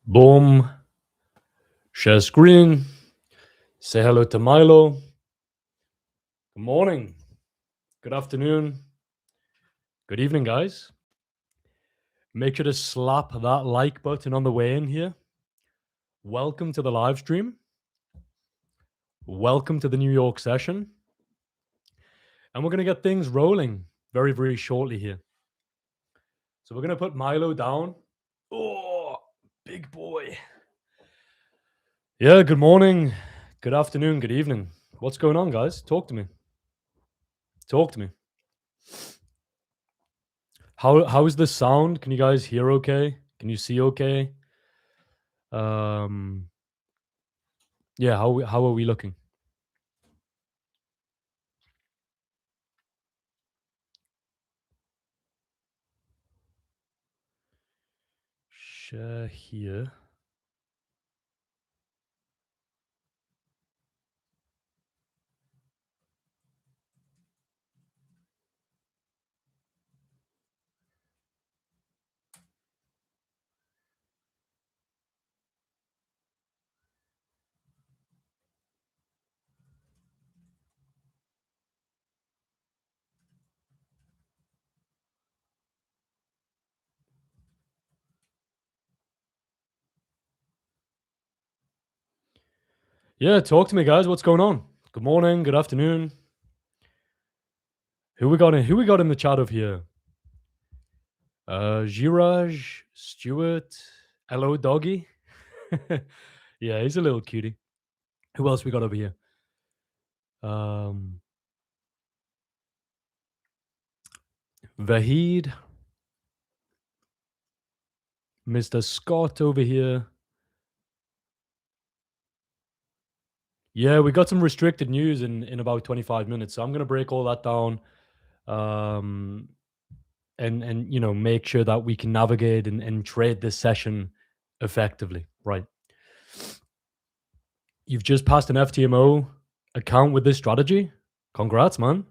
Boom. Share screen. Say hello to Milo. Good morning. Good afternoon. Good evening, guys. Make sure to slap that like button on the way in here. Welcome to the live stream. Welcome to the New York session. And we're going to get things rolling very, very shortly here. So we're going to put Milo down. Oh, big boy. Yeah, good morning. Good afternoon. Good evening. What's going on, guys? Talk to me. Talk to me. How is the sound? Can you guys hear okay? Can you see okay? Yeah, how are we looking? Share here. Yeah, talk to me, guys. What's going on? Good morning, good afternoon. Who we got in the chat over here? Giraj, Stuart, hello doggy. Yeah, he's a little cutie. Who else we got over here? Vahid, Mr. Scott over here. Yeah, we got some restricted news in about 25 minutes, so I'm gonna break all that down, and make sure that we can navigate and trade this session effectively. Right. You've just passed an FTMO account with this strategy. Congrats, man.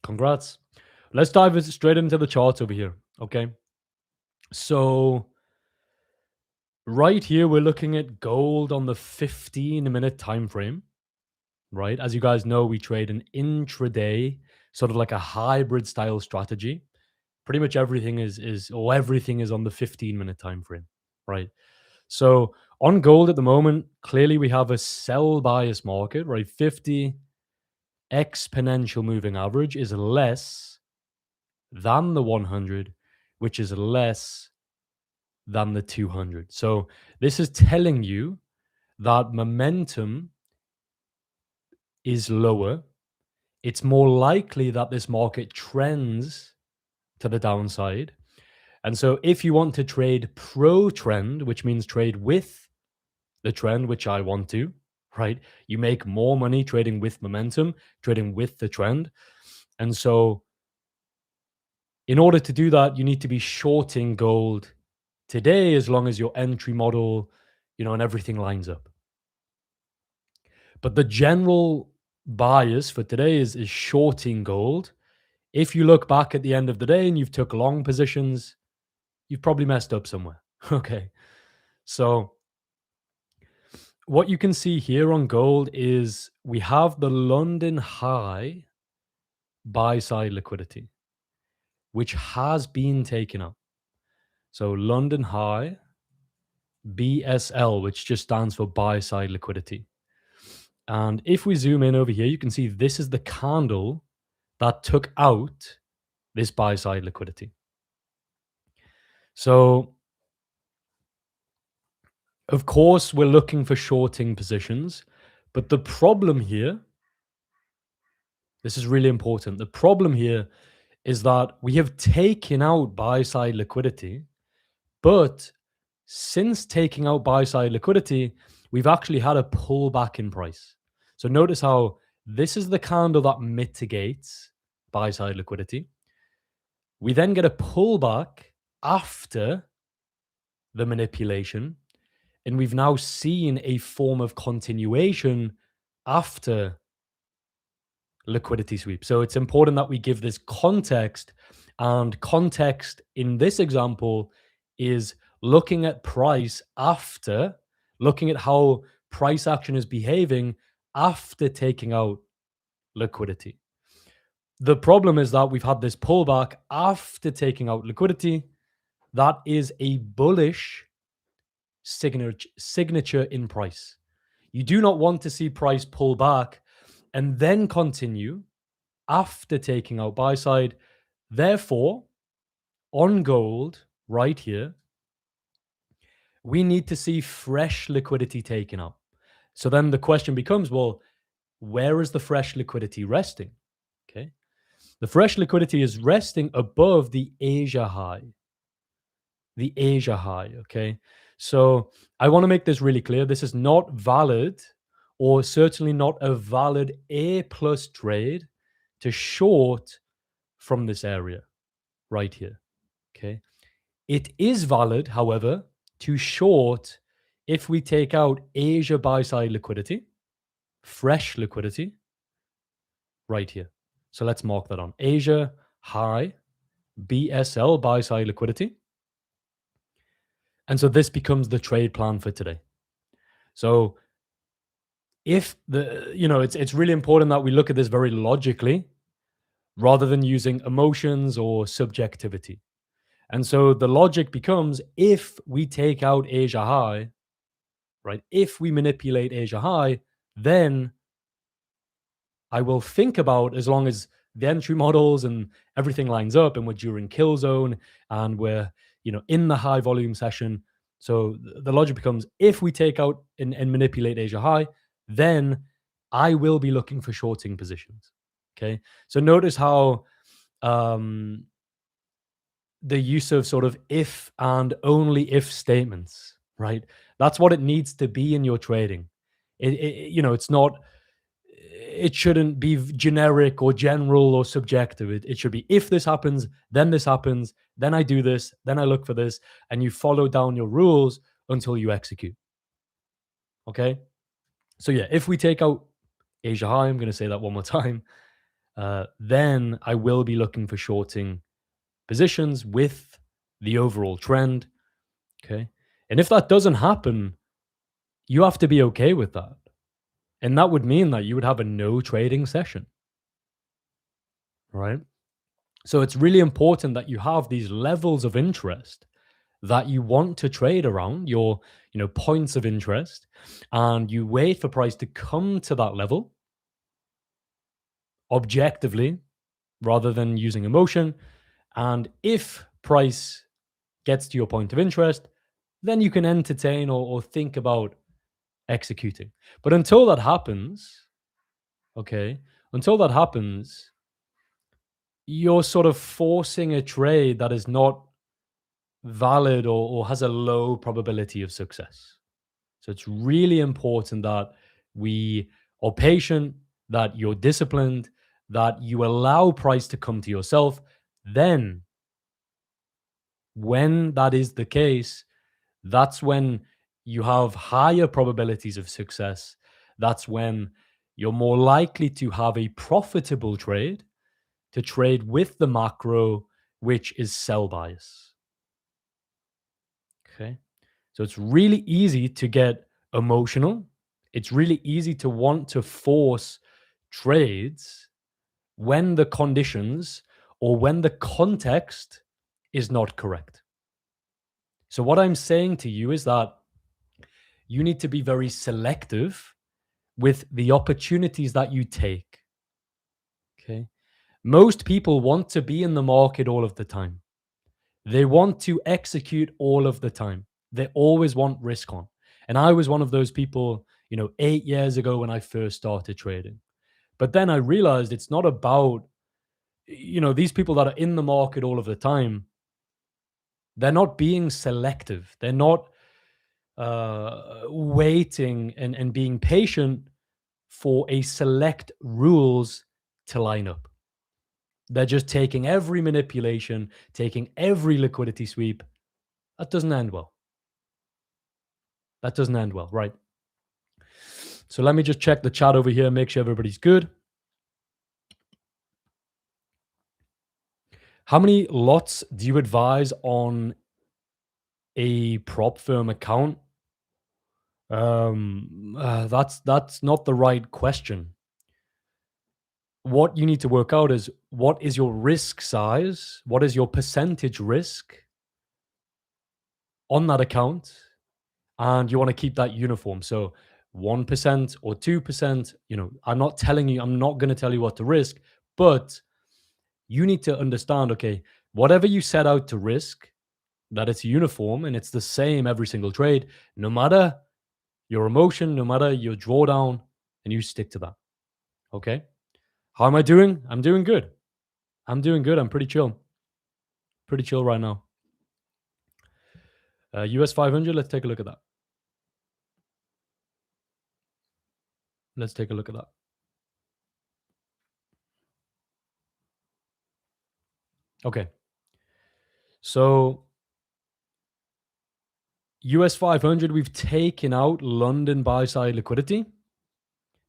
Congrats. Let's dive straight into the charts over here. Okay. So right here, we're looking at gold on the 15-minute time frame. Right. As you guys know, we trade an intraday, sort of like a hybrid style strategy. Pretty much everything is on the 15-minute time frame. Right. So on gold at the moment, clearly we have a sell bias market, right? 50 exponential moving average is less than the 100, which is less than the 200. So this is telling you that momentum is lower. It's more likely that this market trends to the downside. And so if you want to trade pro trend, which means trade with the trend, which I want to, right? You make more money trading with momentum, trading with the trend. And so in order to do that, you need to be shorting gold today as long as your entry model, and everything lines up. But the general bias for today is shorting gold. If you look back at the end of the day and you've took long positions, you've probably messed up somewhere. Okay. So what you can see here on gold is we have the London high buy side liquidity, which has been taken up. So London high, BSL, which just stands for buy side liquidity. And if we zoom in over here, you can see this is the candle that took out this buy side liquidity. So, of course, we're looking for shorting positions, but the problem here, this is really important. The problem here is that we have taken out buy side liquidity, but since taking out buy side liquidity, we've actually had a pullback in price. So notice how this is the candle that mitigates buy side liquidity. We then get a pullback after the manipulation, and we've now seen a form of continuation after liquidity sweep. So it's important that we give this context, and context in this example is looking at price after, looking at how price action is behaving after taking out liquidity. The problem is that we've had this pullback after taking out liquidity. That is a bullish signature in price. You do not want to see price pull back and then continue after taking out buy side. Therefore, on gold right here, we need to see fresh liquidity taken out. So then the question becomes, well, where is the fresh liquidity resting? Okay. The fresh liquidity is resting above the Asia high. The Asia high. Okay. So I want to make this really clear. This is not valid, or certainly not a valid A plus trade to short from this area right here. Okay. It is valid, however, to short if we take out Asia buy side liquidity, fresh liquidity right here. So let's mark that on. Asia high, BSL buy side liquidity. And so this becomes the trade plan for today. So if it's really important that we look at this very logically rather than using emotions or subjectivity. And so the logic becomes, if we take out Asia high, right? If we manipulate Asia high, then I will think about, as long as the entry models and everything lines up and we're during kill zone and we're, in the high volume session. So the logic becomes, if we take out and manipulate Asia high, then I will be looking for shorting positions. Okay. So notice how the use of sort of if and only if statements, right? That's what it needs to be in your trading. It's not, it shouldn't be generic or general or subjective. It should be, if this happens, then I do this, then I look for this, and you follow down your rules until you execute. Okay. So yeah, if we take out Asia high, I'm going to say that one more time, then I will be looking for shorting positions with the overall trend. Okay. And if that doesn't happen, you have to be okay with that. And that would mean that you would have a no trading session. Right. So it's really important that you have these levels of interest that you want to trade around, your points of interest, and you wait for price to come to that level objectively rather than using emotion. And if price gets to your point of interest, then you can entertain or think about executing. But until that happens, okay, until that happens, you're sort of forcing a trade that is not valid or has a low probability of success. So it's really important that we are patient, that you're disciplined, that you allow price to come to yourself. Then, when that is the case, that's when you have higher probabilities of success. That's when you're more likely to have a profitable trade, to trade with the macro, which is sell bias. Okay. So it's really easy to get emotional. It's really easy to want to force trades when the conditions or when the context is not correct. So, what I'm saying to you is that you need to be very selective with the opportunities that you take. Okay. Most people want to be in the market all of the time. They want to execute all of the time. They always want risk on. And I was one of those people, 8 years ago when I first started trading. But then I realized it's not about, these people that are in the market all of the time, they're not being selective. They're not waiting and being patient for a select rules to line up. They're just taking every manipulation, taking every liquidity sweep. That doesn't end well. That doesn't end well, right? So let me just check the chat over here, make sure everybody's good. How many lots do you advise on a prop firm account, that's not the right question. What you need to work out is what is your risk size? What is your percentage risk on that account? And you want to keep that uniform. So 1% or 2%, I'm not going to tell you what to risk, but you need to understand, okay, whatever you set out to risk, that it's uniform and it's the same every single trade, no matter your emotion, no matter your drawdown, and you stick to that. Okay. How am I doing? I'm doing good. I'm doing good. I'm pretty chill. Pretty chill right now. US 500, let's take a look at that. Let's take a look at that. Okay. So US 500, we've taken out London buy side liquidity,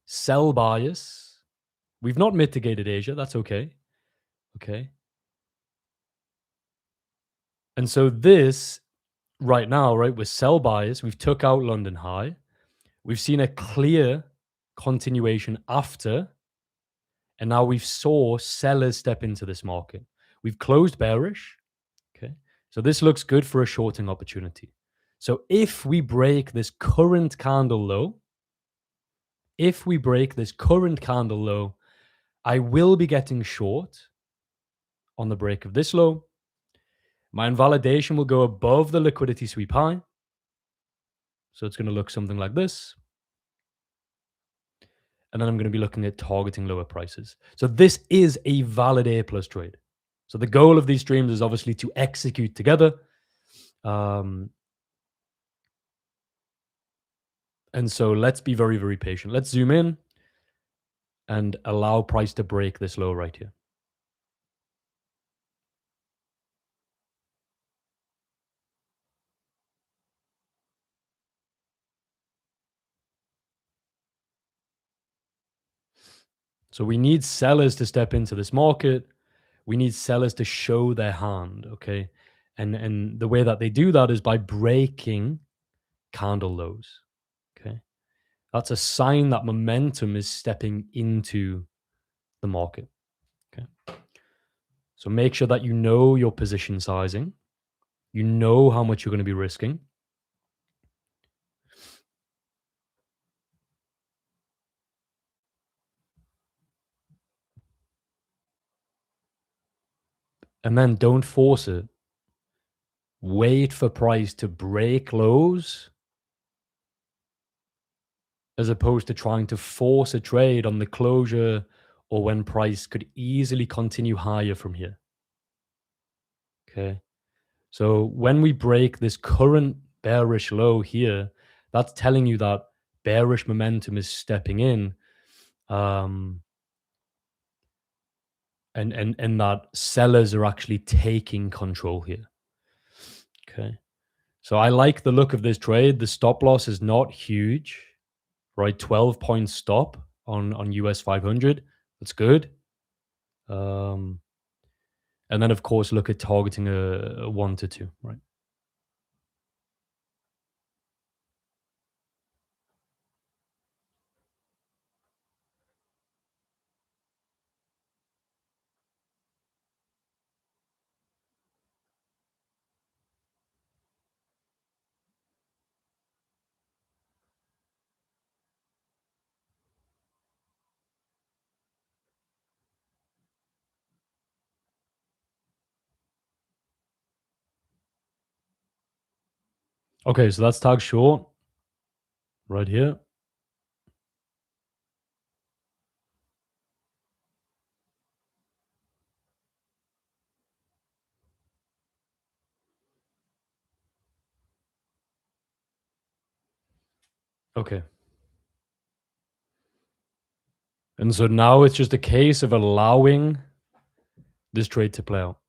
sell bias. We've not mitigated Asia. That's okay. Okay. And so this right now, right, with sell bias, we've took out London high. We've seen a clear continuation after, and now we've saw sellers step into this market. We've closed bearish. Okay. So this looks good for a shorting opportunity. So if we break this current candle low, I will be getting short on the break of this low. My invalidation will go above the liquidity sweep high. So it's going to look something like this. And then I'm going to be looking at targeting lower prices. So this is a valid A plus trade. So the goal of these streams is obviously to execute together. And so let's be very, very patient. Let's zoom in and allow price to break this low right here. So we need sellers to step into this market. We need sellers to show their hand, okay? And the way that they do that is by breaking candle lows, okay? That's a sign that momentum is stepping into the market, okay? So make sure that you know your position sizing. You know how much you're going to be risking. And then don't force it. Wait for price to break lows as opposed to trying to force a trade on the closure or when price could easily continue higher from here. Okay. So when we break this current bearish low here, that's telling you that bearish momentum is stepping in. And that sellers are actually taking control here. Okay. So I like the look of this trade. The stop loss is not huge, right? 12-point stop on US 500. That's good. And then, of course, look at targeting a 1 to 2, right? Okay, so that's tag short right here. Okay. And so now it's just a case of allowing this trade to play out.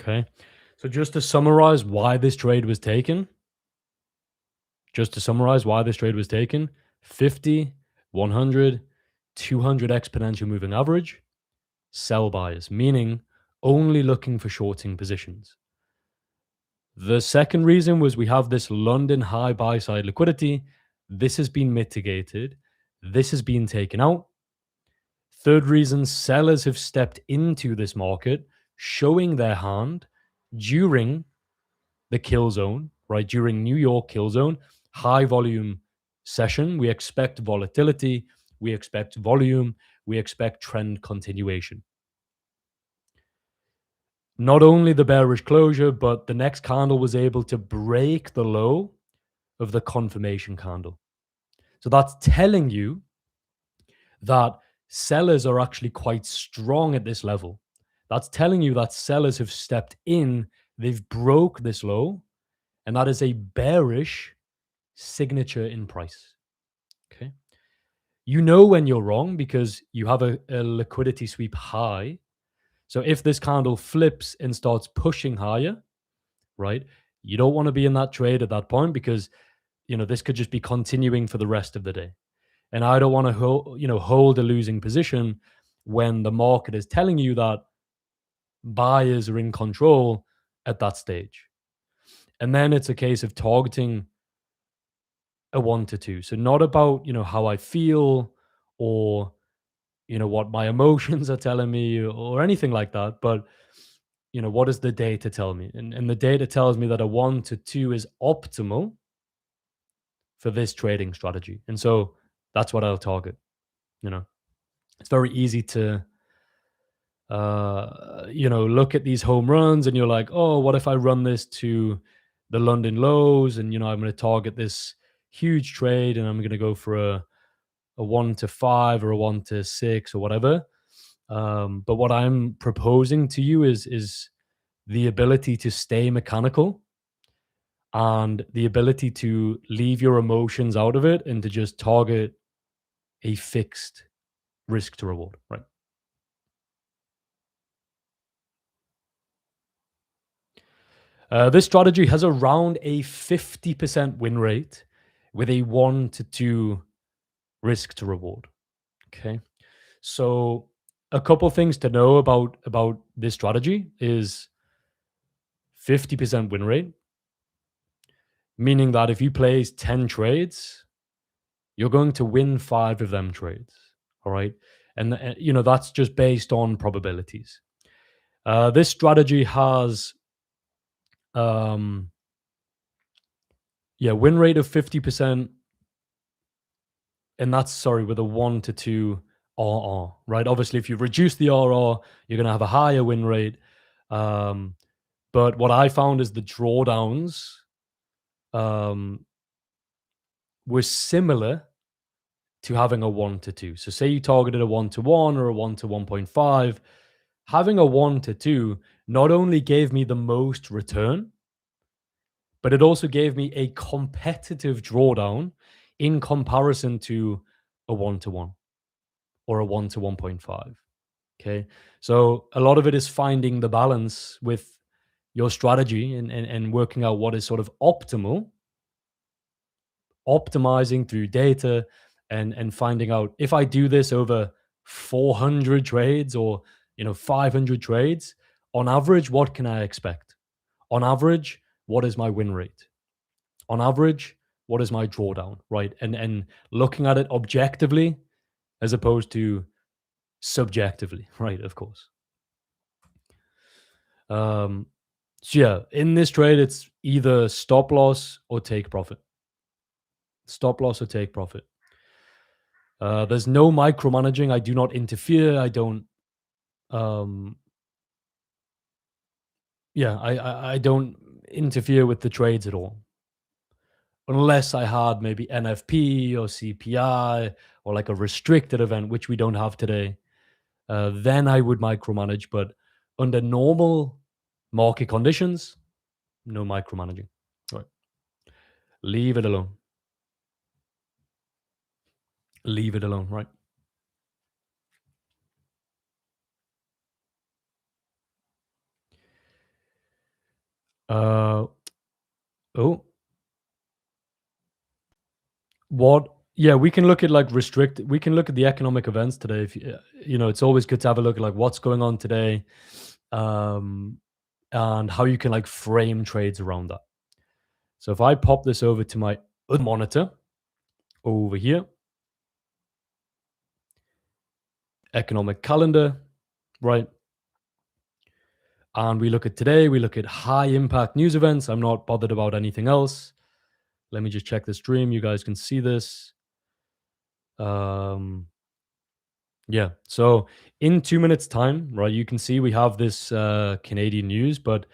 Okay. So just to summarize why this trade was taken, just to summarize why this trade was taken 50, 100, 200 exponential moving average, sell bias, meaning only looking for shorting positions. The second reason was we have this London high buy side liquidity. This has been mitigated. This has been taken out. Third reason, sellers have stepped into this market, showing their hand during the kill zone, right? During New York kill zone, high volume session. We expect volatility, we expect volume, we expect trend continuation. Not only the bearish closure, but the next candle was able to break the low of the confirmation candle. So that's telling you that sellers are actually quite strong at this level. That's telling you that sellers have stepped in, they've broke this low, and that is a bearish signature in price. Okay. You know when you're wrong because you have a liquidity sweep high. So if this candle flips and starts pushing higher, right, you don't want to be in that trade at that point because this could just be continuing for the rest of the day. And I don't want to hold a losing position when the market is telling you that buyers are in control at that stage. And then it's a case of targeting a 1 to 2. So not about, how I feel or what my emotions are telling me or anything like that, but what does the data tell me? And the data tells me that a 1 to 2 is optimal for this trading strategy. And so that's what I'll target, you know. It's very easy to look at these home runs and you're like, oh, what if I run this to the London lows and I'm going to target this huge trade and I'm going to go for a 1 to 5 or a 1 to 6 or whatever. But what I'm proposing to you is the ability to stay mechanical and the ability to leave your emotions out of it and to just target a fixed risk to reward, right? This strategy has around a 50% win rate with a 1 to 2 risk to reward. Okay. So a couple things to know about this strategy is 50% win rate, meaning that if you place 10 trades, you're going to win 5 of them trades. All right. And, that's just based on probabilities. This strategy has, win rate of 50%. And that's, sorry, with a 1 to 2 RR, right? Obviously, if you reduce the RR, you're going to have a higher win rate. But what I found is the drawdowns um, were similar to having a 1 to 2. So say you targeted a 1 to 1 or a 1 to 1.5, having a 1 to 2 not only gave me the most return, but it also gave me a competitive drawdown in comparison to a 1 to 1 or a 1 to 1.5. Okay. So a lot of it is finding the balance with your strategy and working out what is sort of optimal, optimizing through data and finding out if I do this over 400 trades or 500 trades on average, what can I expect? On average, what is my win rate? On average, what is my drawdown, right? And looking at it objectively as opposed to subjectively, right? Of course. Um, so yeah, in this trade, it's either stop loss or take profit. Stop loss or take profit. There's no micromanaging. I do not interfere. I don't. Um, I don't interfere with the trades at all, unless I had maybe NFP or CPI or like a restricted event, which we don't have today. Then I would micromanage. But under normal market conditions, no micromanaging. Right. Leave it alone. Leave it alone. Right. Uh, oh, what? Yeah, we can look at like restrict. We can look at the economic events today. If you know, it's always good to have a look at like what's going on today, um, and how you can like frame trades around that. So if I pop this over to my other monitor over here, economic calendar, right? And we look at today, we look at high impact news events. I'm not bothered about anything else. Let me just check the stream. You guys can see this. Um, yeah. So in 2 minutes time, right, you can see we have this Canadian news, but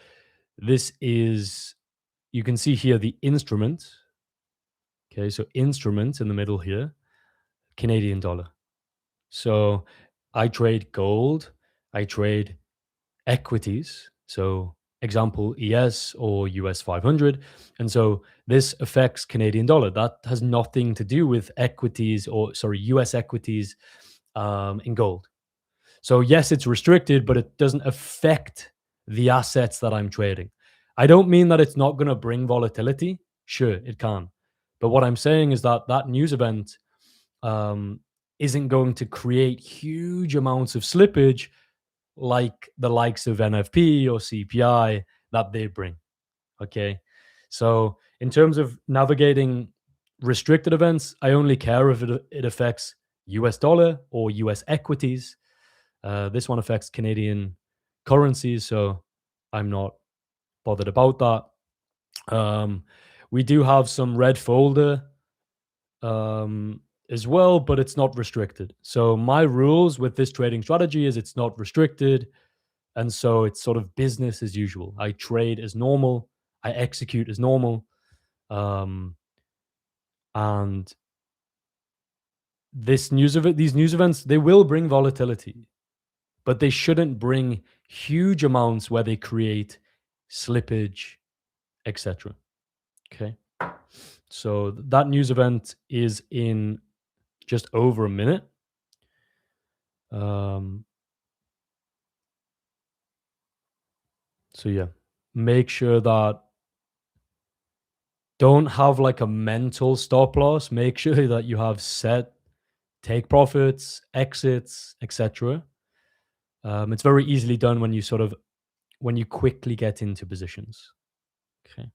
this is, you can see here the instrument. Okay. So instrument in the middle here, Canadian dollar. So I trade gold, I trade equities. So example, ES or US 500. And so this affects Canadian dollar. That has nothing to do with equities or, sorry, US equities in gold. So yes, it's restricted, but it doesn't affect the assets that I'm trading. I don't mean that it's not going to bring volatility. Sure, it can. But what I'm saying is that that news event um, isn't going to create huge amounts of slippage like the likes of NFP or CPI that they bring. Okay. So, in terms of navigating restricted events, I only care if it affects US dollar or US equities. This one affects Canadian currencies. So, I'm not bothered about that. Um, we do have some red folder um, as well, but it's not restricted. So, my rules with this trading strategy is it's not restricted. And so it's sort of business as usual. I trade as normal, I execute as normal. Um, and these news events, they will bring volatility, but they shouldn't bring huge amounts where they create slippage, etc. Okay. So that news event is in just over a minute. Um, so yeah, make sure that don't have like a mental stop loss. Make sure that you have set take profits, exits, etc. It's very easily done when you sort of when you quickly get into positions. Okay.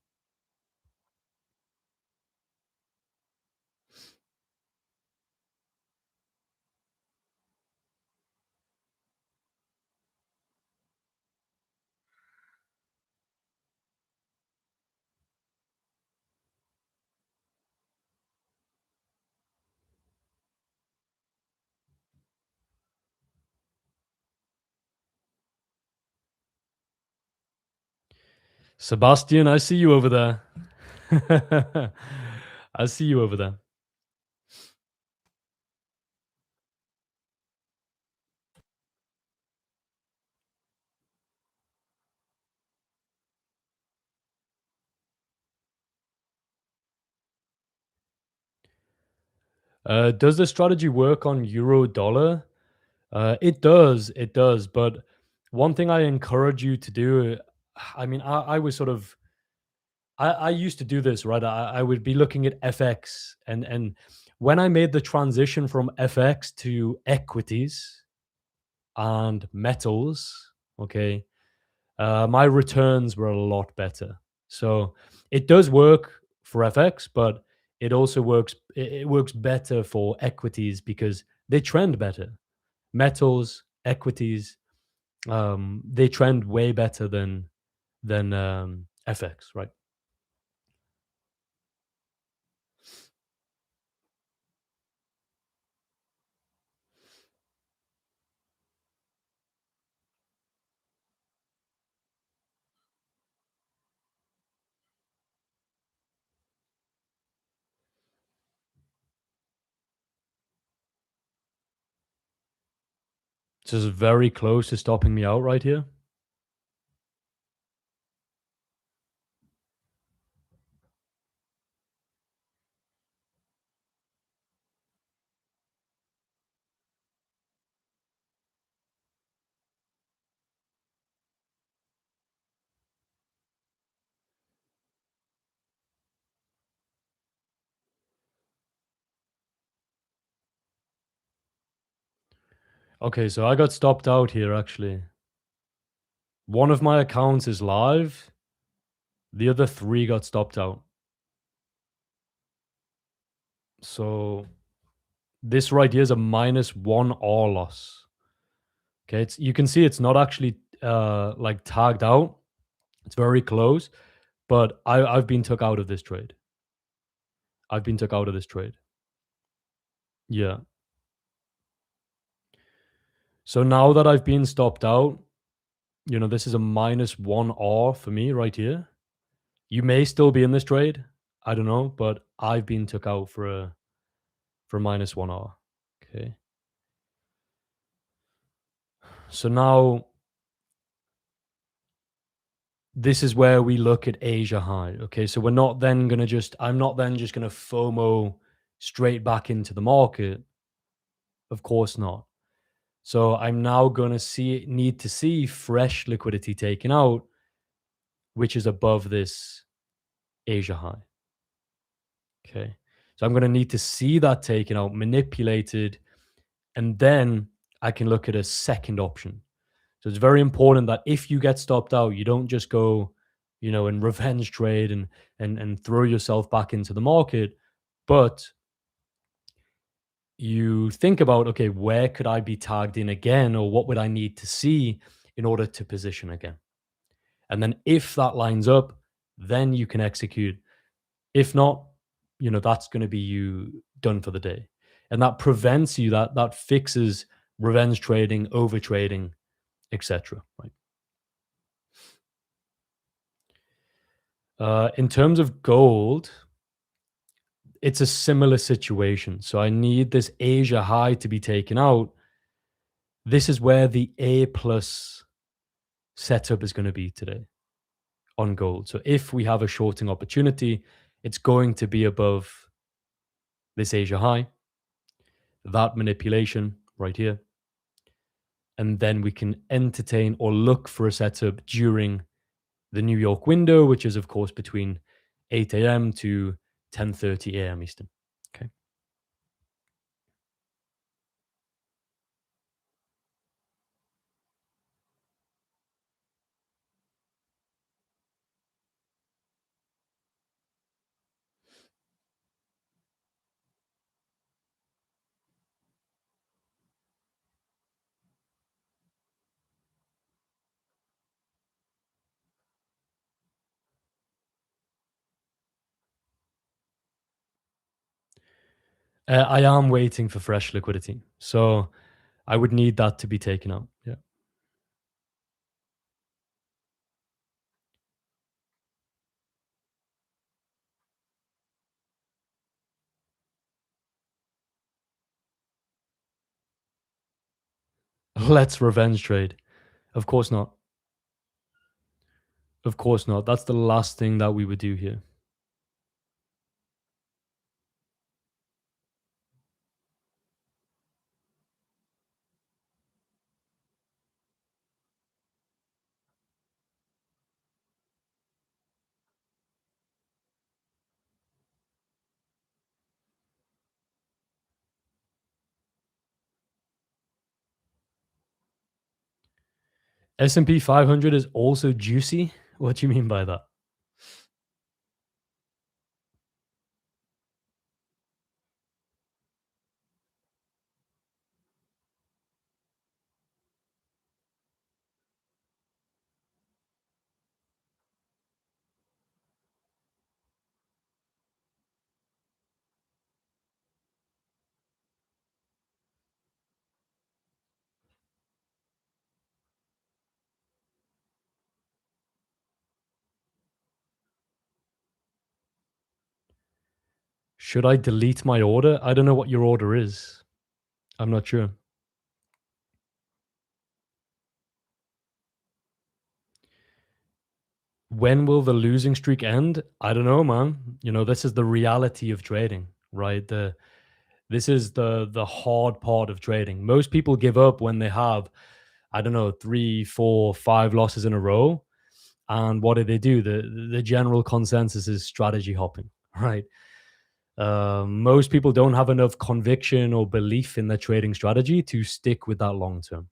Sebastian, I see you over there. I see you over there. Does the strategy work on euro dollar? It does. But one thing I encourage you to do, I mean, I was sort of I used to do this, right? I would be looking at FX and when I made the transition from FX to equities and metals, okay, my returns were a lot better. So it does work for FX, but it also works. It works better for equities because they trend better. Metals, equities, they trend way better than FX, right? This is very close to stopping me out right here. Okay, so I got stopped out here actually. One of my accounts is live, the other 3 got stopped out. So this right here is a -1 R loss. Okay, it's you can see it's not actually like tagged out. It's very close, but I've been took out of this trade. I've been took out of this trade. Yeah. So now that I've been stopped out, this is a -1 R for me right here. You may still be in this trade. I don't know, but I've been took out for -1 R. Okay. So now this is where we look at Asia high. Okay. So I'm not then just gonna FOMO straight back into the market. Of course not. So I'm now gonna need to see fresh liquidity taken out, which is above this Asia high. Okay. So I'm going to need to see that taken out, manipulated, and then I can look at a second option. So it's very important that if you get stopped out, you don't just go, and revenge trade and throw yourself back into the market, but you think about, okay, where could I be tagged in again, or what would I need to see in order to position again? And then if that lines up, then you can execute. If not, that's going to be you done for the day. And that prevents you, that fixes revenge trading, over trading, etc. Right. In terms of gold, it's a similar situation. So I need this Asia high to be taken out. This is where the A plus setup is going to be today on gold. So if we have a shorting opportunity, it's going to be above this Asia high, that manipulation right here. And then we can entertain or look for a setup during the New York window, which is, of course, between 8 a.m. to 10:30 a.m. Eastern. Okay. I am waiting for fresh liquidity. So I would need that to be taken out. Yeah. Let's revenge trade. Of course not. Of course not. That's the last thing that we would do here. S&P 500 is also juicy. What do you mean by that? Should I delete my order? I don't know what your order is. I'm not sure. When will the losing streak end? I don't know, man. This is the reality of trading, right? This is the hard part of trading. Most people give up when they have, I don't know, 3, 4, 5 losses in a row. And what do? The general consensus is strategy hopping, right? Most people don't have enough conviction or belief in their trading strategy to stick with that long term,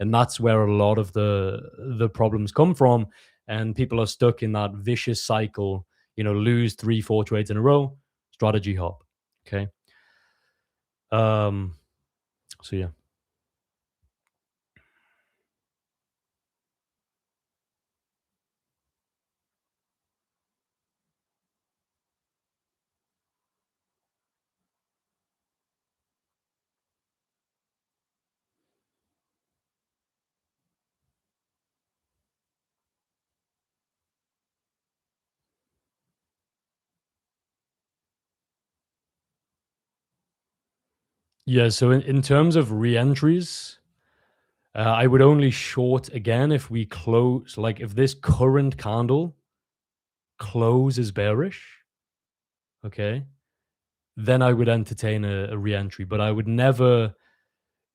and that's where a lot of the problems come from. And people are stuck in that vicious cycle. Lose 3, 4 trades in a row, strategy hop. Okay. Um. So yeah. Yeah. So in terms of re-entries, I would only short again if we close, like if this current candle close is bearish, okay, then I would entertain a re-entry. But I would never,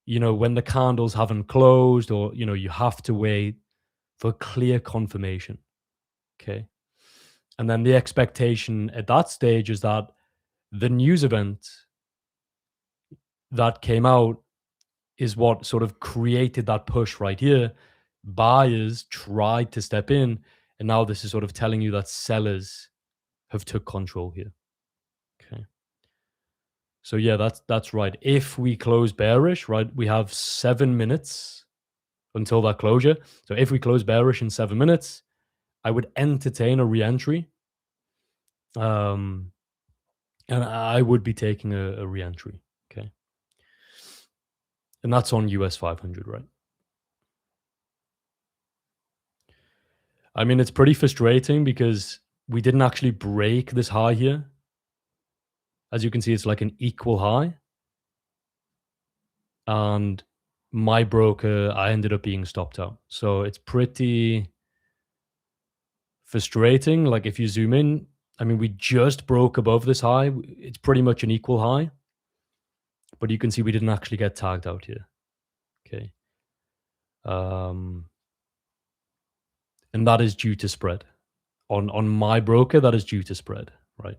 when the candles haven't closed, or you have to wait for clear confirmation. Okay. And then the expectation at that stage is that the news event that came out is what sort of created that push right here. Buyers tried to step in, and now this is sort of telling you that sellers have took control here. Okay. So yeah, that's right. If we close bearish, right, we have 7 minutes until that closure. So if we close bearish in 7 minutes, I would entertain a re-entry. Um, and I would be taking a re-entry. Okay. And that's on US 500, right? I mean, it's pretty frustrating because we didn't actually break this high here. As you can see, it's like an equal high. And my broker, I ended up being stopped out. So it's pretty frustrating. Like if you zoom in, I mean, we just broke above this high. It's pretty much an equal high, but you can see we didn't actually get tagged out here. Okay. Um, and that is due to spread. On my broker, that is due to spread, right?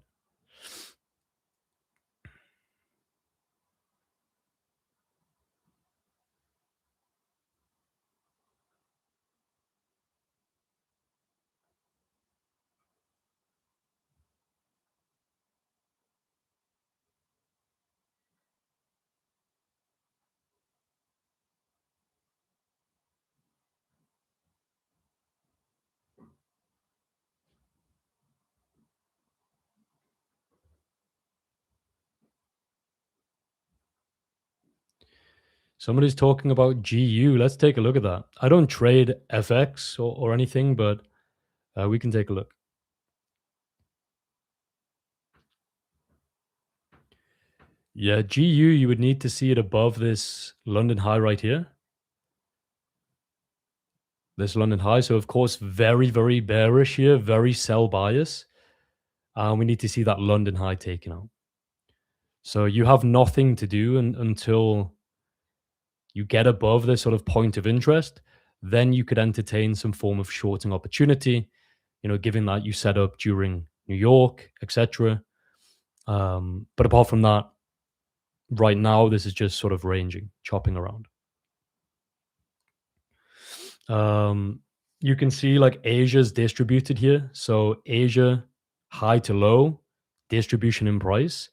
Somebody's talking about GU. Let's take a look at that. I don't trade FX or anything, but we can take a look. Yeah, GU, you would need to see it above this London high right here. This London high. So, of course, very, very bearish here, very sell bias. We need to see that London high taken out. So, you have nothing to do until you get above this sort of point of interest. Then you could entertain some form of shorting opportunity, given that you set up during New York, etc. But apart from that, right now, this is just sort of ranging, chopping around. Um, you can see like Asia's distributed here. So Asia, high to low, distribution in price.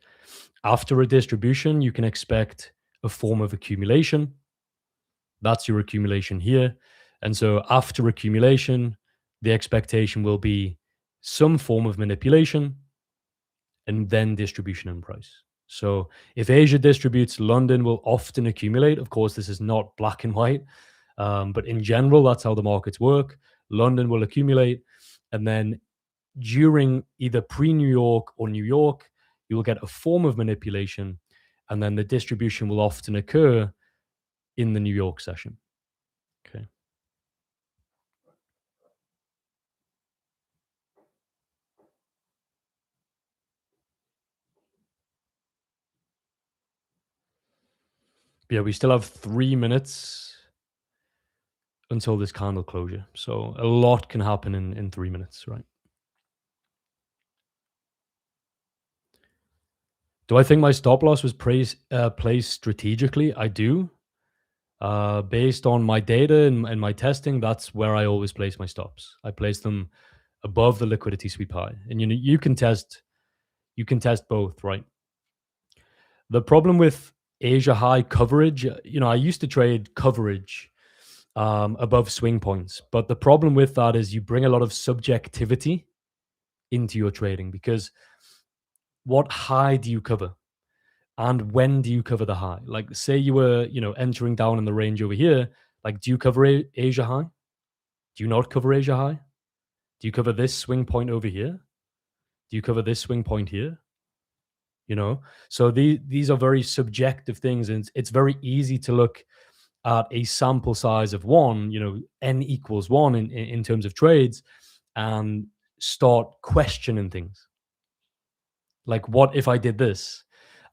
After a distribution, you can expect a form of accumulation. That's your accumulation here. And so after accumulation, the expectation will be some form of manipulation and then distribution in price. So if Asia distributes, London will often accumulate. Of course, this is not black and white, but in general, that's how the markets work. London will accumulate, and then during either pre New York or New York, you will get a form of manipulation, and then the distribution will often occur in the New York session. Okay. Yeah, we still have 3 minutes until this candle closure. So a lot can happen in 3 minutes, right? Do I think my stop loss was placed strategically? I do. Based on my data and my testing, that's where I always place my stops. I place them above the liquidity sweep high, and you can test both, right? The problem with Asia high coverage, I used to trade coverage above swing points, but the problem with that is you bring a lot of subjectivity into your trading because what high do you cover? And when do you cover the high? Like, say you were, entering down in the range over here. Like, do you cover Asia high? Do you not cover Asia high? Do you cover this swing point over here? Do you cover this swing point here? You know, so these are very subjective things, and it's very easy to look at a sample size of one, n equals one in terms of trades, and start questioning things like, what if I did this?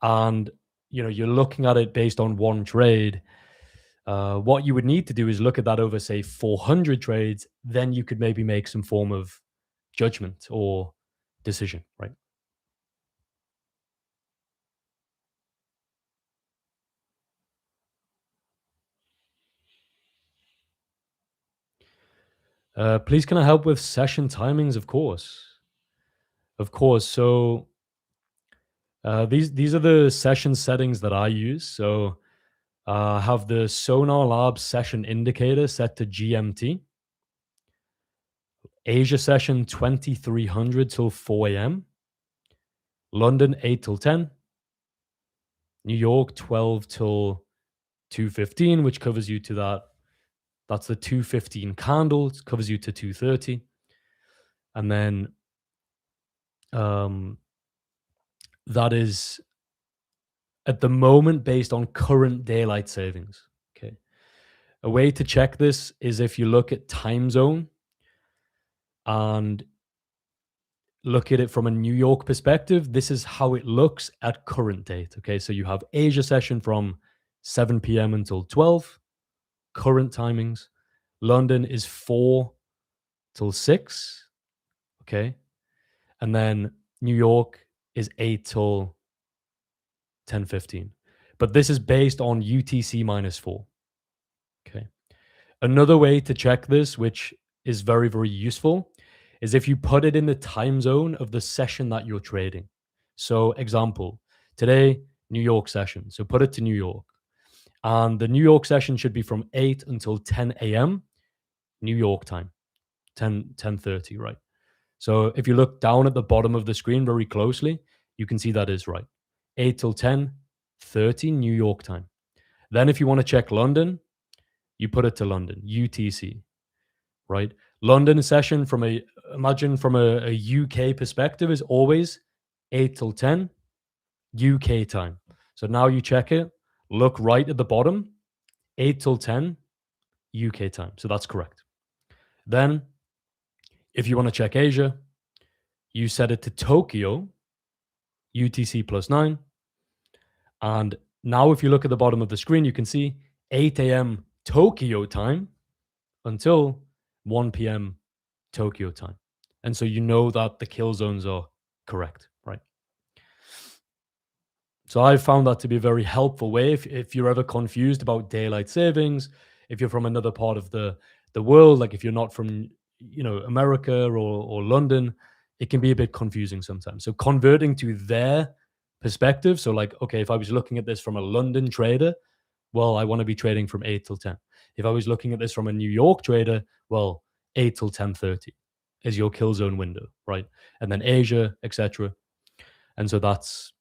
And you're looking at it based on one trade. What you would need to do is look at that over, say, 400 trades. Then you could maybe make some form of judgment or decision, right? Please, can I help with session timings? Of course, of course. So these are the session settings that I use. So I have the Sonar Labs session indicator set to GMT. Asia session 2300 till 4 a.m. London 8 till 10. New York 12 till 2:15, which covers you to that. That's the 2:15 candle. It covers you to 2:30. And then um, that is at the moment based on current daylight savings. Okay. A way to check this is if you look at time zone and look at it from a New York perspective, this is how it looks at current date. Okay. So you have Asia session from 7 p.m. until 12, current timings. London is 4 till 6. Okay. And then New York is 8 till 10:15. But this is based on UTC minus 4. Okay. Another way to check this, which is very, very useful, is if you put it in the time zone of the session that you're trading. So, example, today, New York session. So, put it to New York. And the New York session should be from 8 until 10 a.m. New York time, 10:30, right? So, if you look down at the bottom of the screen very closely, you can see that is right. 8 till 10:30 New York time. Then, if you want to check London, you put it to London, UTC, right? London session from a UK perspective is always 8 till 10 UK time. So now you check it, look right at the bottom, 8 till 10 UK time. So that's correct. Then if you want to check Asia, you set it to Tokyo, UTC plus 9. And now if you look at the bottom of the screen, you can see 8 a.m. Tokyo time until 1 p.m. Tokyo time. And so you know that the kill zones are correct, right? So I found that to be a very helpful way if you're ever confused about daylight savings, if you're from another part of the world, like if you're not from America or London, it can be a bit confusing sometimes. So converting to their perspective, so like, okay, if I was looking at this from a London trader, well, I want to be trading from 8 till 10. If I was looking at this from a New York trader, well, 8 till 10:30 is your kill zone window, right? And then Asia, etc. And so that's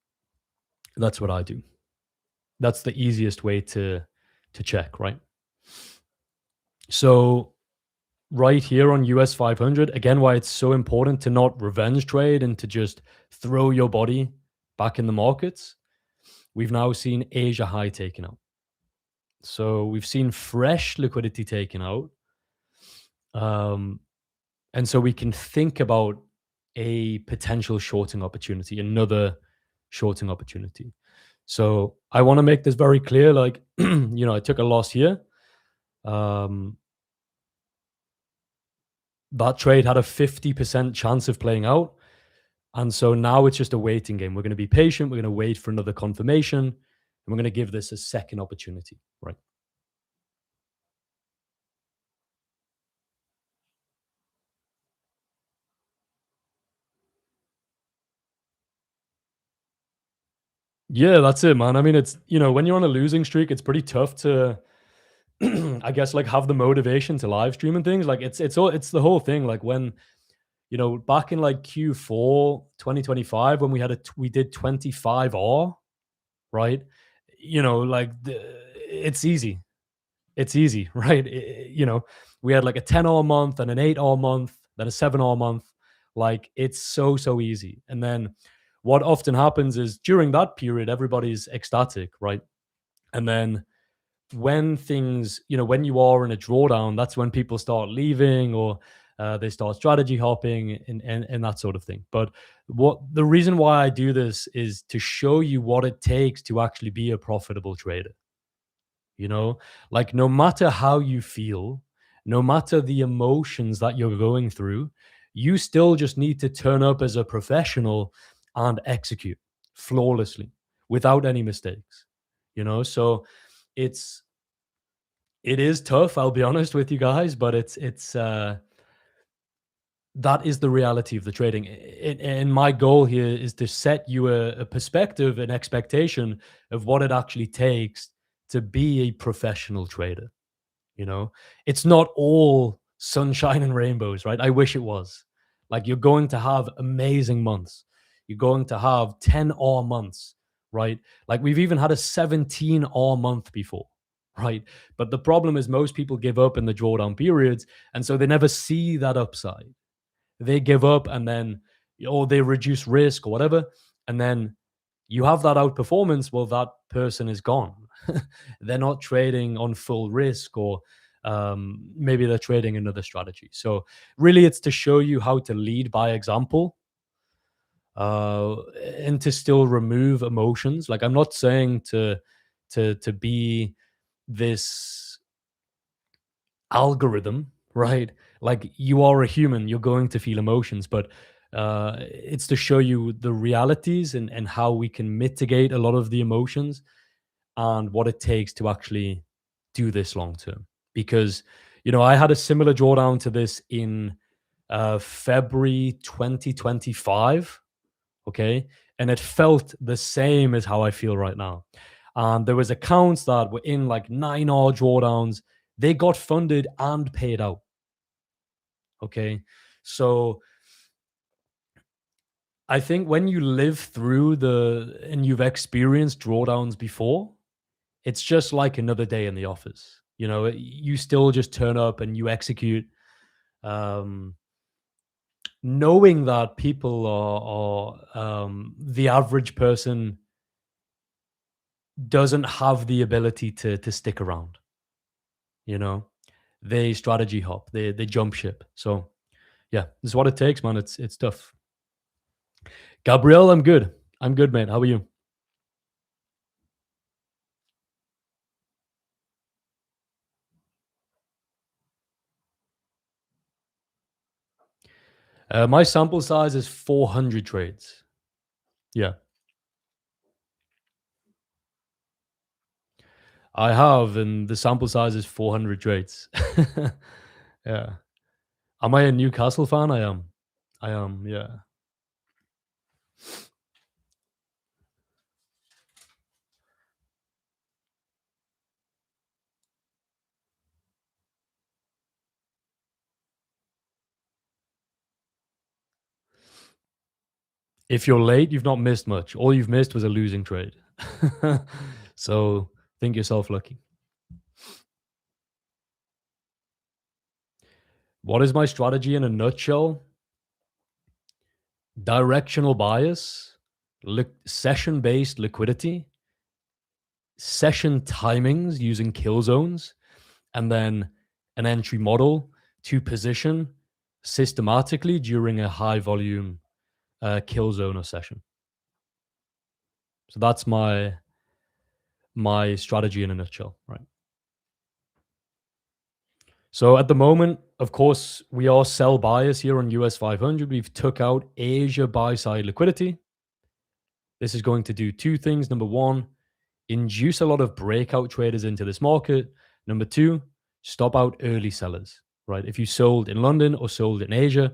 what I do. That's the easiest way to check, right? So right here on US 500, again, why it's so important to not revenge trade and to just throw your body back in the markets. We've now seen Asia high taken out. So we've seen fresh liquidity taken out. Um, and so we can think about a potential shorting opportunity, another shorting opportunity. So I want to make this very clear. Like, I took a loss here. Um, that trade had a 50% chance of playing out. And so now it's just a waiting game. We're going to be patient. We're going to wait for another confirmation, and we're going to give this a second opportunity. Right. Yeah, that's it, man. I mean, it's, when you're on a losing streak, it's pretty tough to, I guess, like have the motivation to live stream and things. Like it's the whole thing. Like when, back in like Q4 2025, when we did 25R, right? Like it's easy. It's easy, right? We had like a 10-hour month and an 8-hour month, then a 7-hour month. Like it's so easy. And then what often happens is during that period, everybody's ecstatic, right? And then when things, when you are in a drawdown, that's when people start leaving or they start strategy hopping and that sort of thing. But what the reason why I do this is to show you what it takes to actually be a profitable trader. you know like no matter how you feel, no matter the emotions that you're going through, you still just need to turn up as a professional and execute flawlessly without any mistakes. So it's it is tough, I'll be honest with you guys, but it's that is the reality of the trading. And my goal here is to set you a perspective, an expectation of what it actually takes to be a professional trader. you know it's not all sunshine and rainbows, right? I wish it was. Like, you're going to have amazing months. You're going to have 10 hour months, right? Like, we've even had a 17-hour month before, right? But the problem is most people give up in the drawdown periods, and so they never see that upside. They give up, and then, or they reduce risk or whatever, and then you have that outperformance. Well, that person is gone. They're not trading on full risk, or maybe they're trading another strategy. So really, it's to show you how to lead by example, uh, and to still remove emotions. Like, I'm not saying to be this algorithm, right? Like, you are a human, you're going to feel emotions, but it's to show you the realities, and how we can mitigate a lot of the emotions, and what it takes to actually do this long term. Because, I had a similar drawdown to this in February 2025. Okay. And it felt the same as how I feel right now. And there was accounts that were in like 9 hour drawdowns. They got funded and paid out. Okay. So I think when you live through and you've experienced drawdowns before, it's just like another day in the office. You still just turn up and you execute, um, knowing that people the average person doesn't have the ability to stick around. You know, they strategy hop, they jump ship. So yeah, this is what it takes, man. It's tough. Gabriel, I'm good. I'm good, mate. How are you? My sample size is 400 trades. Yeah, I have, and the sample size is 400 trades. Yeah. Am I a Newcastle fan? I am. I am. Yeah. If you're late, you've not missed much. All you've missed was a losing trade. So think yourself lucky. What is my strategy in a nutshell? Directional bias, session based liquidity, session timings using kill zones, and then an entry model to position systematically during a high volume kill zone or session. So that's my strategy in a nutshell, right? So at the moment, of course, we are sell bias here on US 500. We've took out Asia buy side liquidity. This is going to do two things. Number one, induce a lot of breakout traders into this market. Number two, stop out early sellers, right? If you sold in London or sold in Asia,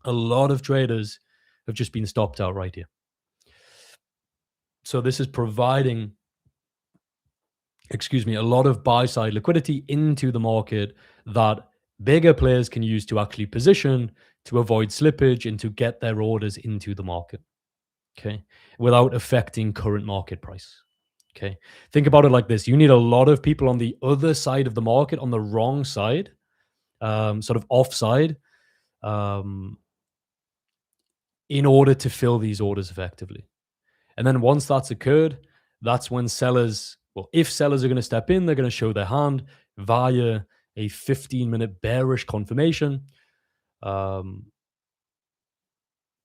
a lot of traders have just been stopped out right here. So this is providing, excuse me, a lot of buy side liquidity into the market that bigger players can use to actually position to avoid slippage and to get their orders into the market. Okay. Without affecting current market price. Okay. Think about it like this: you need a lot of people on the other side of the market, on the wrong side, sort of offside, um, in order to fill these orders effectively. And then once that's occurred, that's when sellers, well, if sellers are going to step in, they're going to show their hand via a 15-minute bearish confirmation. Um,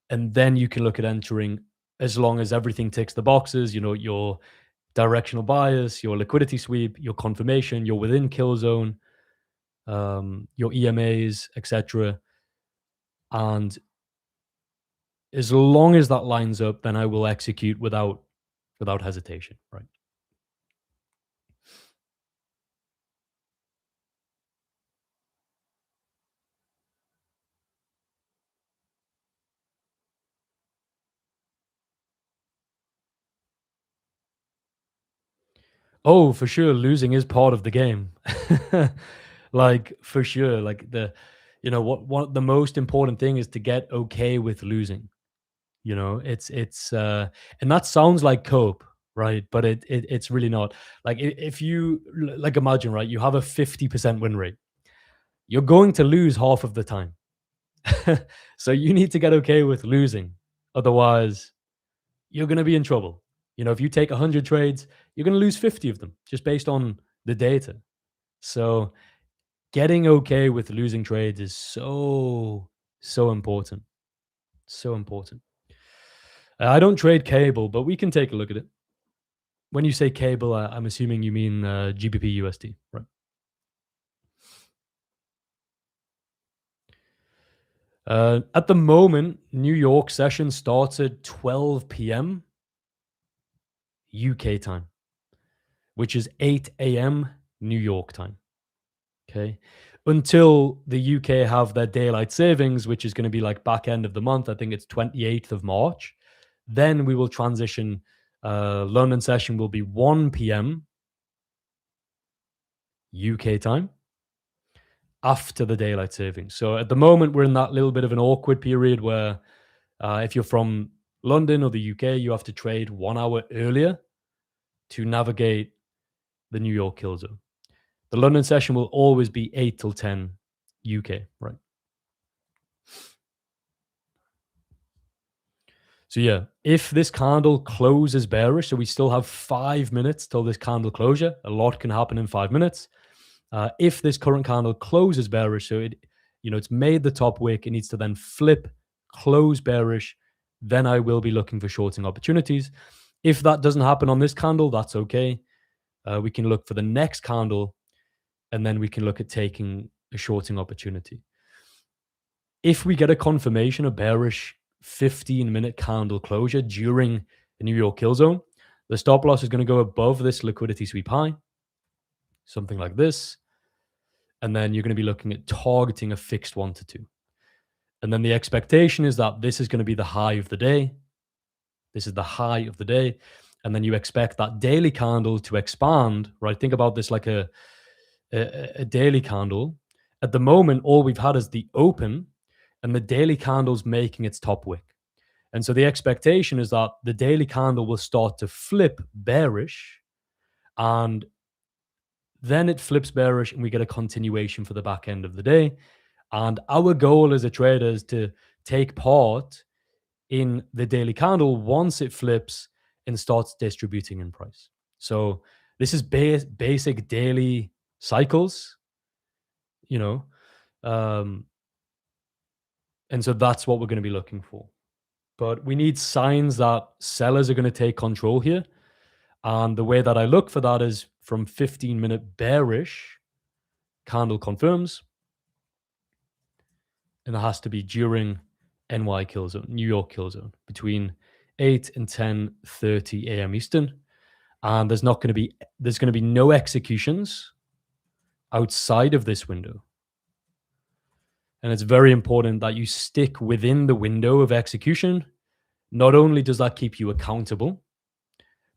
and then you can look at entering as long as everything ticks the boxes, your directional bias, your liquidity sweep, your confirmation, you're within kill zone, your EMAs, etc. And as long as that lines up, then I will execute without hesitation, right? Oh, for sure, losing is part of the game. Like, for sure, like what the most important thing is to get okay with losing. It's and that sounds like cope, right? But it's really not. Like if you like imagine, right, you have a 50% win rate. You're going to lose half of the time. So you need to get okay with losing. Otherwise, you're going to be in trouble. If you take 100 trades, you're going to lose 50 of them just based on the data. So getting okay with losing trades is so important. So important. I don't trade cable, but we can take a look at it. When you say cable, I'm assuming you mean GBP USD, right? At the moment, New York session starts at 12 p.m. UK time, which is 8 a.m. New York time. Okay. Until the UK have their daylight savings, which is going to be like back end of the month. I think it's 28th of March. Then we will transition. London session will be 1 p.m. UK time after the daylight savings. So at the moment, we're in that little bit of an awkward period where if you're from London or the UK, you have to trade 1 hour earlier to navigate the New York kill zone. The London session will always be 8 till 10 UK, right? So yeah, if this candle closes bearish, so we still have 5 minutes till this candle closure. A lot can happen in 5 minutes. If this current candle closes bearish, so it's made the top wick, it needs to then flip, close bearish. Then I will be looking for shorting opportunities. If that doesn't happen on this candle, that's okay. We can look for the next candle, and then we can look at taking a shorting opportunity. If we get a confirmation of bearish 15-minute candle closure during the New York kill zone, the stop loss is going to go above this liquidity sweep high, something like this. And then you're going to be looking at targeting a fixed 1 to 2. And then the expectation is that this is going to be the high of the day. This is the high of the day. And then you expect that daily candle to expand, right? Think about this like a daily candle. At the moment, all we've had is the open, and the daily candle's making its top wick. And so the expectation is that the daily candle will start to flip bearish, and then it flips bearish and we get a continuation for the back end of the day. And our goal as a trader is to take part in the daily candle once it flips and starts distributing in price. So this is basic daily cycles, you know, um, and so that's what we're going to be looking for. But we need signs that sellers are going to take control here. And the way that I look for that is from 15-minute bearish candle confirms, and it has to be during NY kill zone, New York kill zone, between 8 and 10:30 a.m. Eastern. And there's going to be no executions outside of this window. And it's very important that you stick within the window of execution. Not only does that keep you accountable,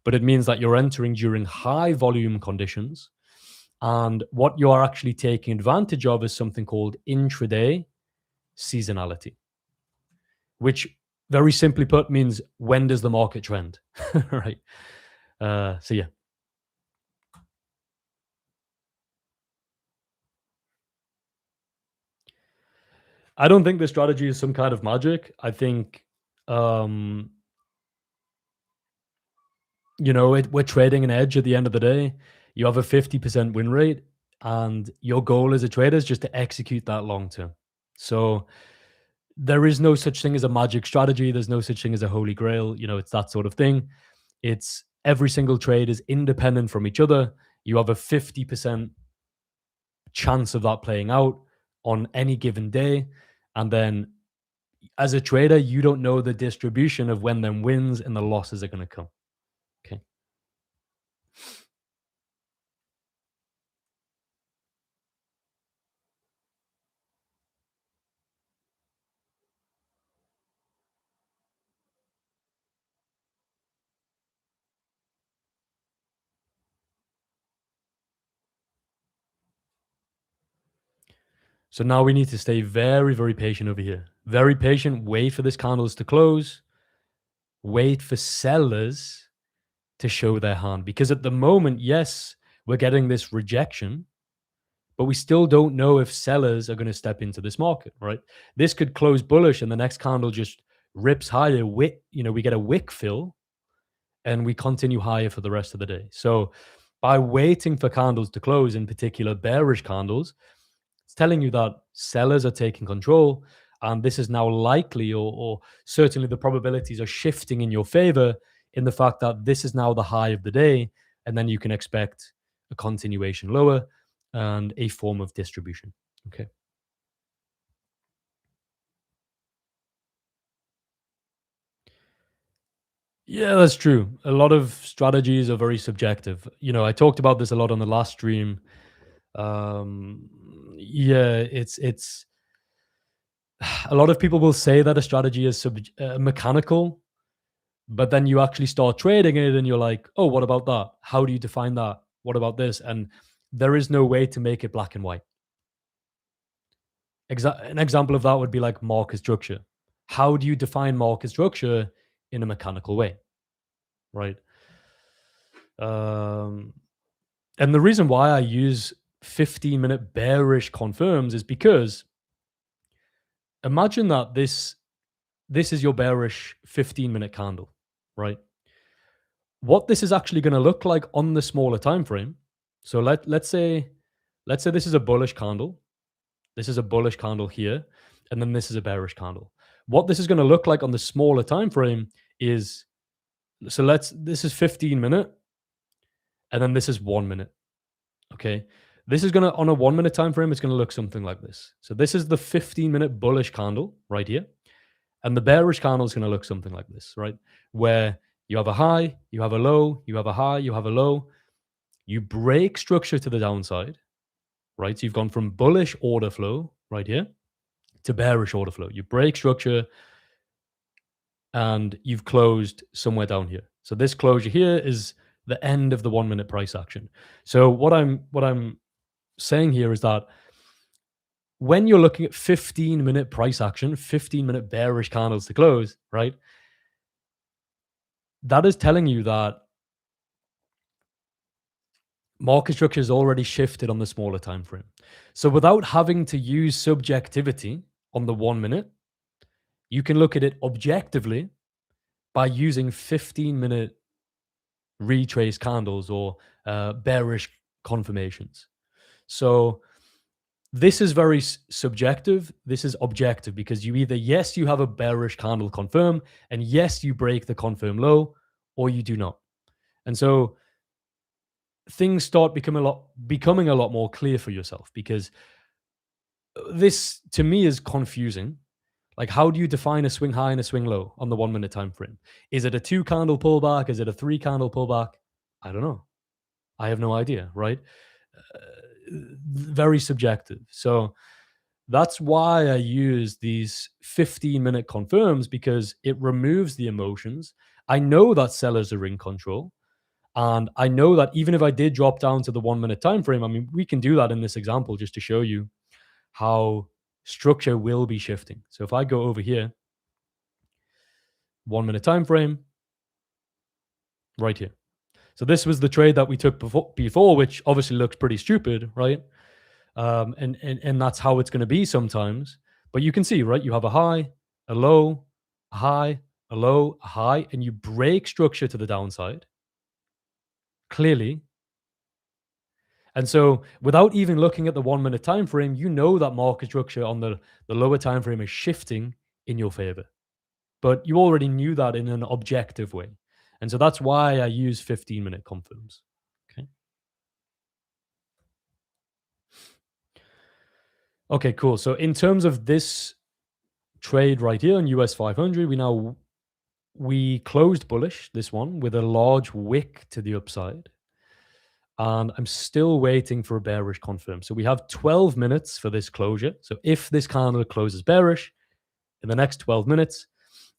but it means that you're entering during high volume conditions. And what you are actually taking advantage of is something called intraday seasonality, which very simply put means when does the market trend, right? So yeah, I don't think this strategy is some kind of magic. I think, um, we're trading an edge at the end of the day. You have a 50% win rate, and your goal as a trader is just to execute that long term. So there is no such thing as a magic strategy. There's no such thing as a holy grail. It's that sort of thing. It's every single trade is independent from each other. You have a 50% chance of that playing out on any given day. And then as a trader, you don't know the distribution of when them wins and the losses are going to come. Okay. So now we need to stay very, very patient over here. Very patient. Wait for this candles to close. Wait for sellers to show their hand. Because at the moment, yes, we're getting this rejection, but we still don't know if sellers are going to step into this market, right? This could close bullish and the next candle just rips higher. We get a wick fill and we continue higher for the rest of the day. So by waiting for candles to close, in particular bearish candles, it's telling you that sellers are taking control, and this is now likely, or certainly the probabilities are shifting in your favor in the fact that this is now the high of the day, and then you can expect a continuation lower and a form of distribution. Okay. Yeah, that's true. A lot of strategies are very subjective. I talked about this a lot on the last stream. Yeah, it's a lot of people will say that a strategy is mechanical, but then you actually start trading it and you're like, oh, what about that? How do you define that? What about this? And there is no way to make it black and white. An example of that would be like market structure. How do you define market structure in a mechanical way? Right. Um, and the reason why I use 15-minute bearish confirms is because imagine that this is your bearish 15-minute candle, right? What this is actually going to look like on the smaller time frame. So let's say this is a bullish candle. This is a bullish candle here, and then this is a bearish candle. What this is going to look like on the smaller time frame is, this is 15-minute, and then this is 1 minute. Okay. This is going to, on a 1 minute time frame, it's going to look something like this. So this is the 15-minute bullish candle right here. And the bearish candle is going to look something like this, right? Where you have a high, you have a low, you have a high, you have a low. You break structure to the downside, right? So you've gone from bullish order flow right here to bearish order flow. You break structure and you've closed somewhere down here. So this closure here is the end of the 1 minute price action. So what I'm saying here is that when you're looking at 15-minute price action, 15-minute bearish candles to close, right? That is telling you that market structure is already shifted on the smaller time frame. So without having to use subjectivity on the 1 minute, you can look at it objectively by using 15-minute retrace candles or bearish confirmations. So this is very subjective. This is objective because you either, yes, you have a bearish candle confirm, and yes, you break the confirm low, or you do not. And so things start becoming a lot more clear for yourself because this to me is confusing. Like, how do you define a swing high and a swing low on the 1 minute time frame? Is it a two candle pullback? Is it a three candle pullback? I don't know. I have no idea, right? Very subjective. So that's why I use these 15-minute confirms because it removes the emotions. I know that sellers are in control. And I know that even if I did drop down to the 1 minute time frame, I mean, we can do that in this example just to show you how structure will be shifting. So if I go over here, 1 minute time frame, right here. So this was the trade that we took before, which obviously looks pretty stupid, right? And that's how it's going to be sometimes. But you can see, right? You have a high, a low, a high, a low, a high, and you break structure to the downside clearly. And so without even looking at the 1 minute time frame, you know that market structure on the lower time frame is shifting in your favor. But you already knew that in an objective way. And so that's why I use 15-minute confirms. Okay. Okay, cool. So in terms of this trade right here on US 500, we closed bullish this one with a large wick to the upside. And I'm still waiting for a bearish confirm. So we have 12 minutes for this closure. So if this candle closes bearish in the next 12 minutes,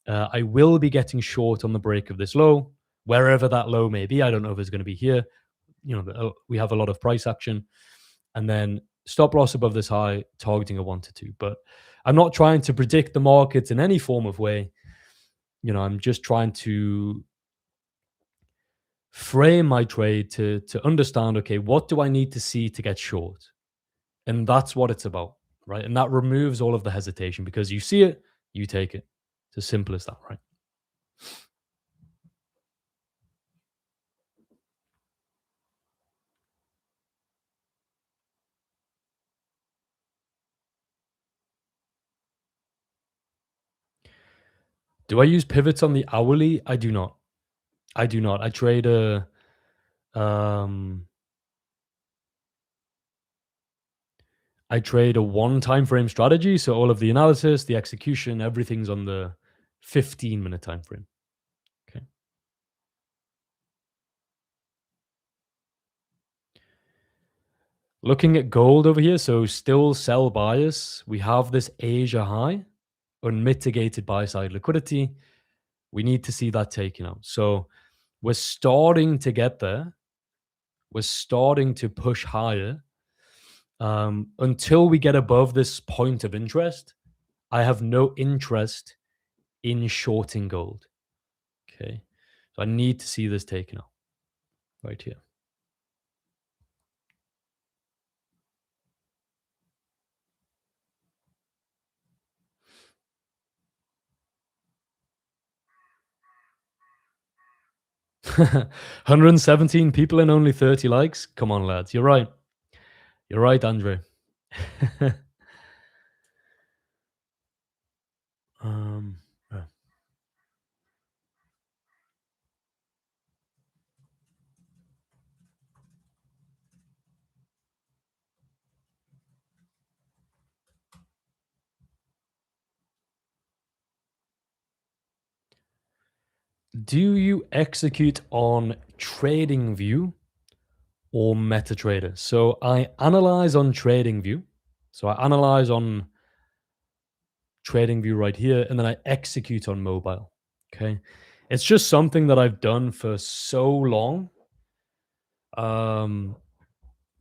I will be getting short on the break of this low, wherever that low may be. I don't know if it's going to be here. We have a lot of price action. And then stop loss above this high, targeting a 1 to 2. But I'm not trying to predict the markets in any form of way. I'm just trying to frame my trade to understand, okay, what do I need to see to get short? And that's what it's about, right? And that removes all of the hesitation because you see it, you take it. It's as simple as that, right? Do I use pivots on the hourly? I do not. I do not. Um I trade a one time frame strategy. So all of the analysis, the execution, everything's on the 15-minute time frame. Okay. Looking at gold over here, so still sell bias. We have this Asia high, unmitigated buy side liquidity. We need to see that taken out. So we're starting to get there. We're starting to push higher. Until we get above this point of interest, I have no interest in shorting gold. Okay. So I need to see this taken out right here. 117 people and only 30 likes. Come on, lads. You're right. You're right, Andre. um, uh, do you execute on TradingView or MetaTrader? So I analyze on TradingView. So I analyze on TradingView right here, and then I execute on mobile. Okay. It's just something that I've done for so long. Um,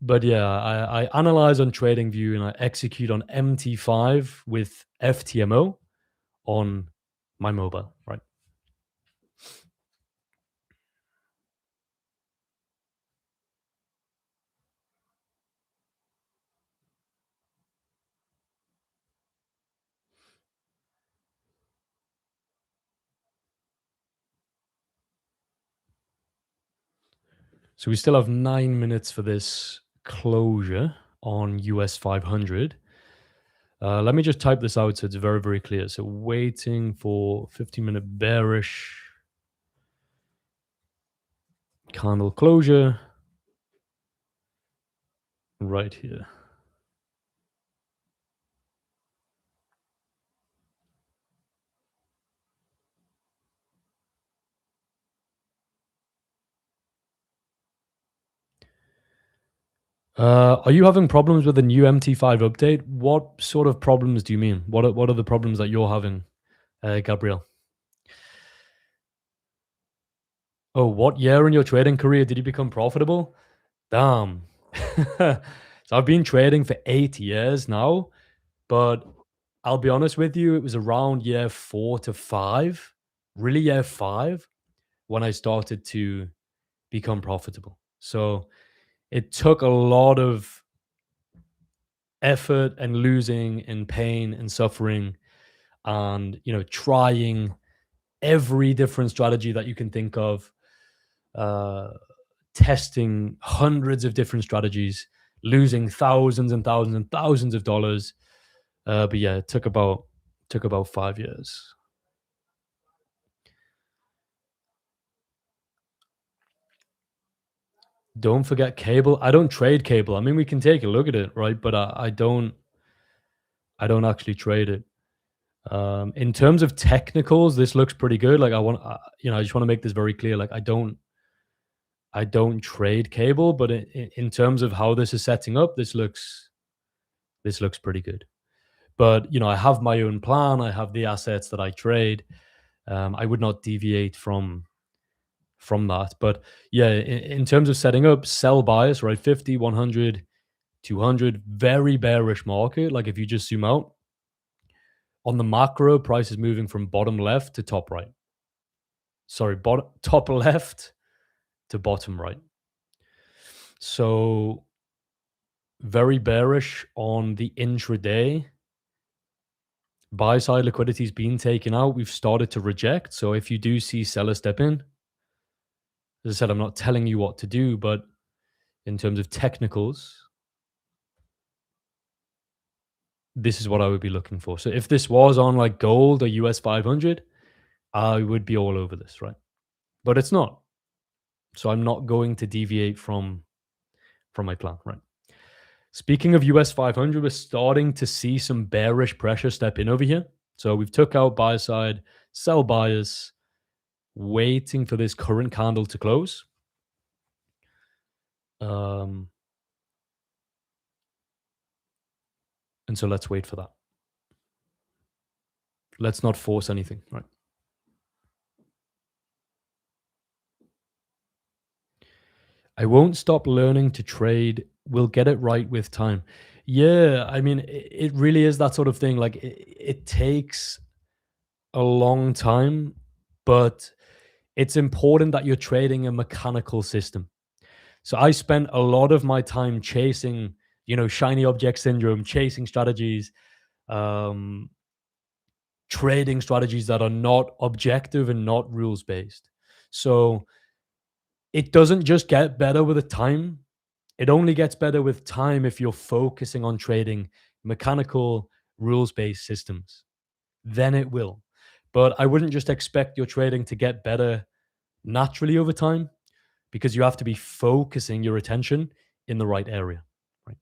but yeah, I analyze on TradingView and I execute on MT5 with FTMO on my mobile, right? So we still have 9 minutes for this closure on US 500. Let me just type this out so it's very, very clear. So waiting for 15-minute bearish candle closure. right here. Are you having problems with the new MT5 update? What sort of problems do you mean? What are the problems that you're having, Gabriel? Oh, what year in your trading career did you become profitable? Damn. So I've been trading for 8 years now, but I'll be honest with you, it was around year 4 to 5, really year 5, when I started to become profitable. So it took a lot of effort and losing and pain and suffering and trying every different strategy that you can think of, uh, testing hundreds of different strategies, losing thousands and thousands and thousands of dollars. But yeah, it took about 5 years. Don't forget cable. I don't trade cable. I mean, we can take a look at it, right? But I don't actually trade it. In terms of technicals, this looks pretty good. Like I just want to make this very clear. Like I don't trade cable, but in terms of how this is setting up, this looks pretty good. But I have my own plan. I have the assets that I trade. I would not deviate from that. But yeah, in terms of setting up, sell bias, right? 50, 100, 200, very bearish market. Like if you just zoom out on the macro, price is moving from bottom left to top right. Sorry, bottom top left to bottom right. So very bearish on the intraday. Buy side liquidity has been taken out. We've started to reject. So if you do see sellers step in, as I said, I'm not telling you what to do, but in terms of technicals, this is what I would be looking for. So if this was on like gold or US 500, I would be all over this, right? But it's not. So I'm not going to deviate from my plan, right? Speaking of US 500, we're starting to see some bearish pressure step in over here. So we've took out buy side, sell bias, waiting for this current candle to close. Um, and so let's wait for that. Let's not force anything, right? I won't stop learning to trade. We'll get it right with time. Yeah, I mean, it really is that sort of thing. Like it takes a long time, but it's important that you're trading a mechanical system. So I spent a lot of my time chasing, shiny object syndrome, chasing strategies, um, trading strategies that are not objective and not rules based. So it doesn't just get better with the time. It only gets better with time if you're focusing on trading mechanical, rules based systems. Then it will. But I wouldn't just expect your trading to get better naturally over time because you have to be focusing your attention in the right area. Right.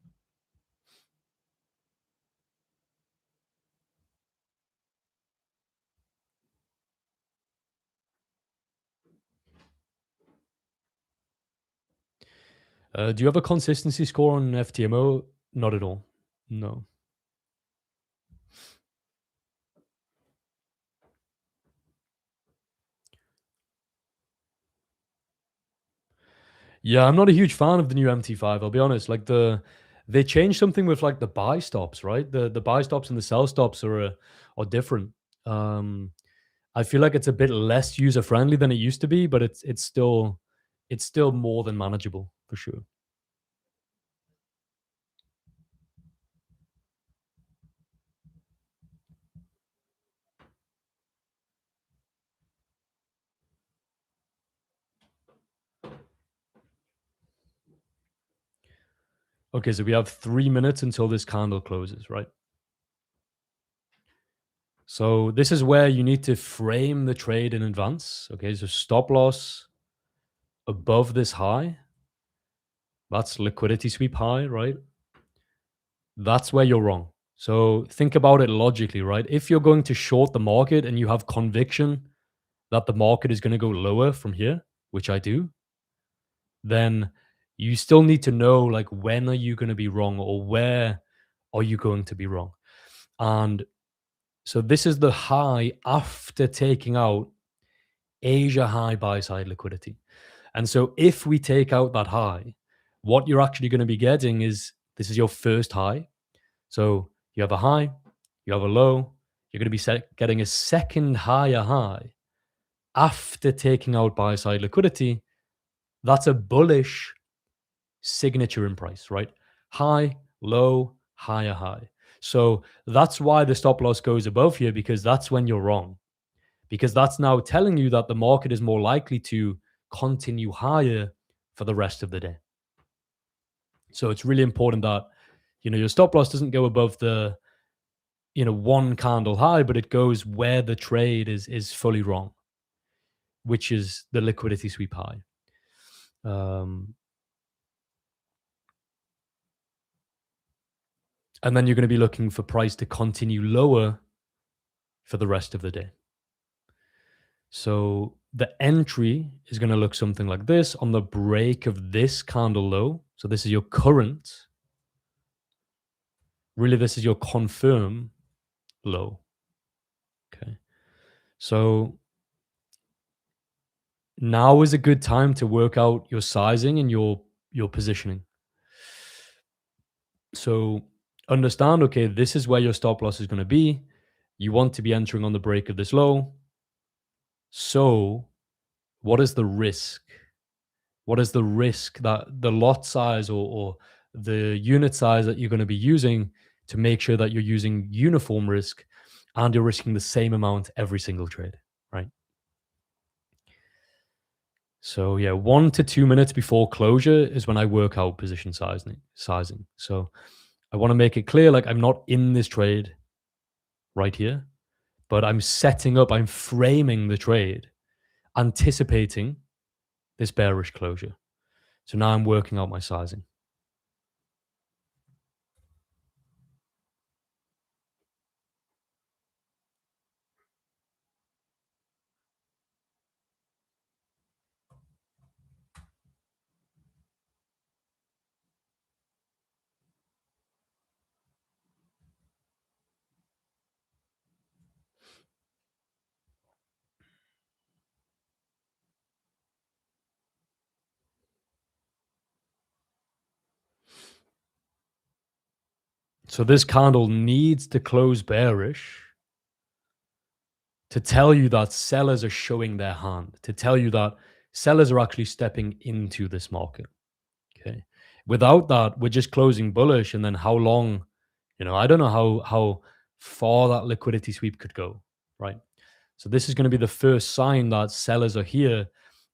Do you have a consistency score on FTMO? Not at all. No. Yeah, I'm not a huge fan of the new MT5. I'll be honest. Like they changed something with like the buy stops, right? The buy stops and the sell stops are different. Um, I feel like it's a bit less user friendly than it used to be, but it's still more than manageable for sure. Okay, so we have 3 minutes until this candle closes, right? So this is where you need to frame the trade in advance. Okay, so stop loss above this high, That's liquidity sweep high, right? That's where you're wrong. So think about it logically, right? If you're going to short the market and you have conviction that the market is going to go lower from here, which I do, then you still need to know like when are you going to be wrong or where are you going to be wrong. And so this is the high after taking out Asia high buy side liquidity. And so if we take out that high, what you're actually going to be getting is this is your first high. So you have a high, you have a low, you're going to be getting a second higher high after taking out buy side liquidity. That's a bullish signature in price, right? High, low, higher high. So that's why the stop loss goes above here, because that's when you're wrong. Because that's now telling you that the market is more likely to continue higher for the rest of the day. So it's really important that your stop loss doesn't go above the one candle high, but it goes where the trade is fully wrong, which is the liquidity sweep high. Um, and then you're going to be looking for price to continue lower for the rest of the day. So the entry is going to look something like this on the break of this candle low. So this is your current. Really, this is your confirm low. Okay. So now is a good time to work out your sizing and your positioning. So understand, okay, this is where your stop loss is going to be. You want to be entering on the break of this low. So what is the risk? What is the risk that the lot size or the unit size that you're going to be using to make sure that you're using uniform risk and you're risking the same amount every single trade, right? So yeah, 1 to 2 minutes before closure is when I work out position sizing. So I want to make it clear, like I'm not in this trade right here, but I'm setting up, I'm framing the trade, anticipating this bearish closure. So now I'm working out my sizing. So this candle needs to close bearish to tell you that sellers are showing their hand, to tell you that sellers are actually stepping into this market. Okay. Without that, we're just closing bullish. And then how long, I don't know how far that liquidity sweep could go. Right. So this is going to be the first sign that sellers are here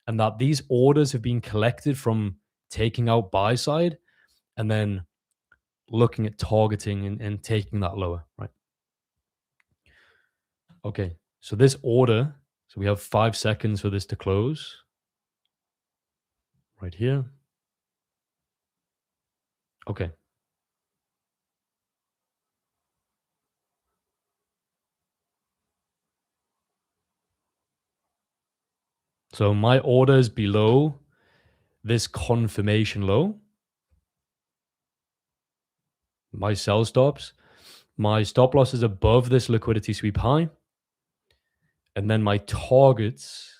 and that these orders have been collected from taking out buy side and then looking at targeting and taking that lower. Right. Okay. So this order, so we have 5 seconds for this to close right here. Okay. So my order is below this confirmation low. My sell stops. My stop loss is above this liquidity sweep high. And then my targets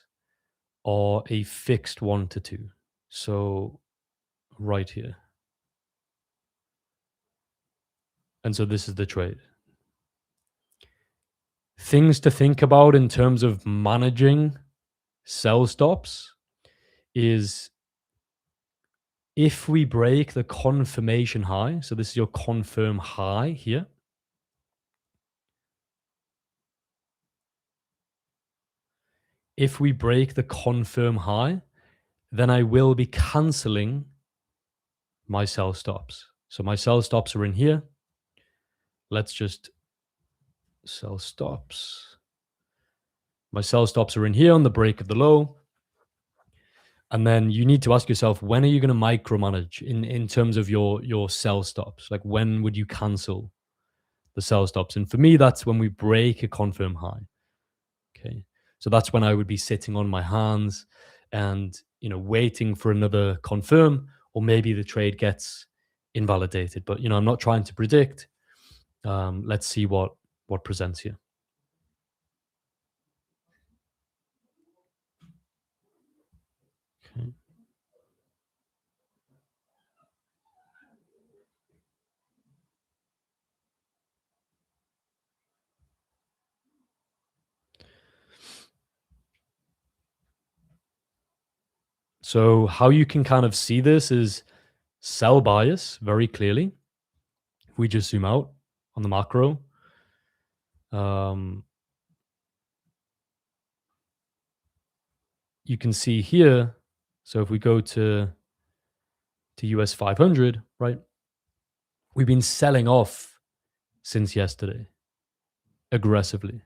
are a fixed 1 to 2. So right here. And so this is the trade. Things to think about in terms of managing sell stops is if we break the confirmation high, so this is your confirm high here. If we break the confirm high, then I will be canceling my sell stops. So my sell stops are in here. Let's just sell stops. My sell stops are in here on the break of the low. And then you need to ask yourself, when are you going to micromanage in terms of your sell stops? Like when would you cancel the sell stops? And for me, that's when we break a confirm high. Okay. So that's when I would be sitting on my hands and, waiting for another confirm, or maybe the trade gets invalidated. But, I'm not trying to predict. Let's see what presents here. Okay. So how you can kind of see this is sell bias very clearly. If we just zoom out on the macro, um, you can see here. So if we go to US 500, right, we've been selling off since yesterday aggressively.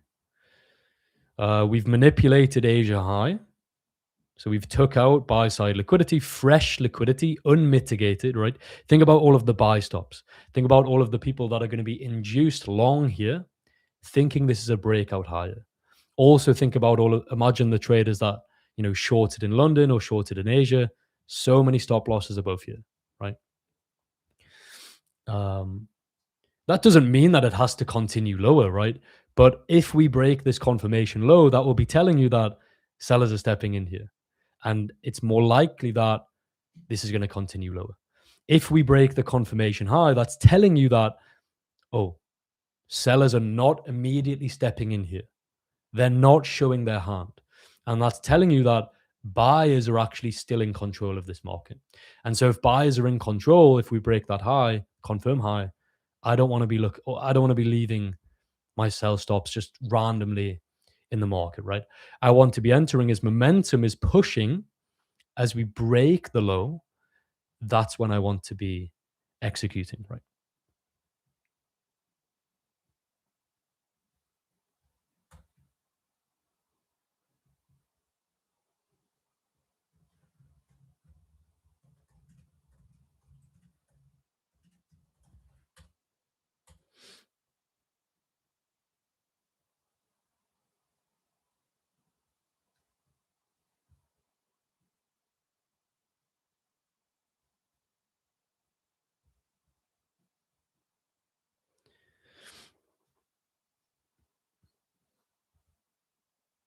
We've manipulated Asia high. So we've took out buy side liquidity, fresh liquidity, unmitigated, right? Think about all of the buy stops. Think about all of the people that are going to be induced long here, thinking this is a breakout higher. Also think about imagine the traders that, shorted in London or shorted in Asia. So many stop losses above here, right? Um, that doesn't mean that it has to continue lower, right? But if we break this confirmation low, that will be telling you that sellers are stepping in here. And it's more likely that this is going to continue lower. If we break the confirmation high, that's telling you that, oh, sellers are not immediately stepping in here. They're not showing their hand. And that's telling you that buyers are actually still in control of this market. And so if buyers are in control, if we break that high, confirm high, I don't want to be leaving my sell stops just randomly in the market, right? I want to be entering as momentum is pushing as we break the low. That's when I want to be executing, right?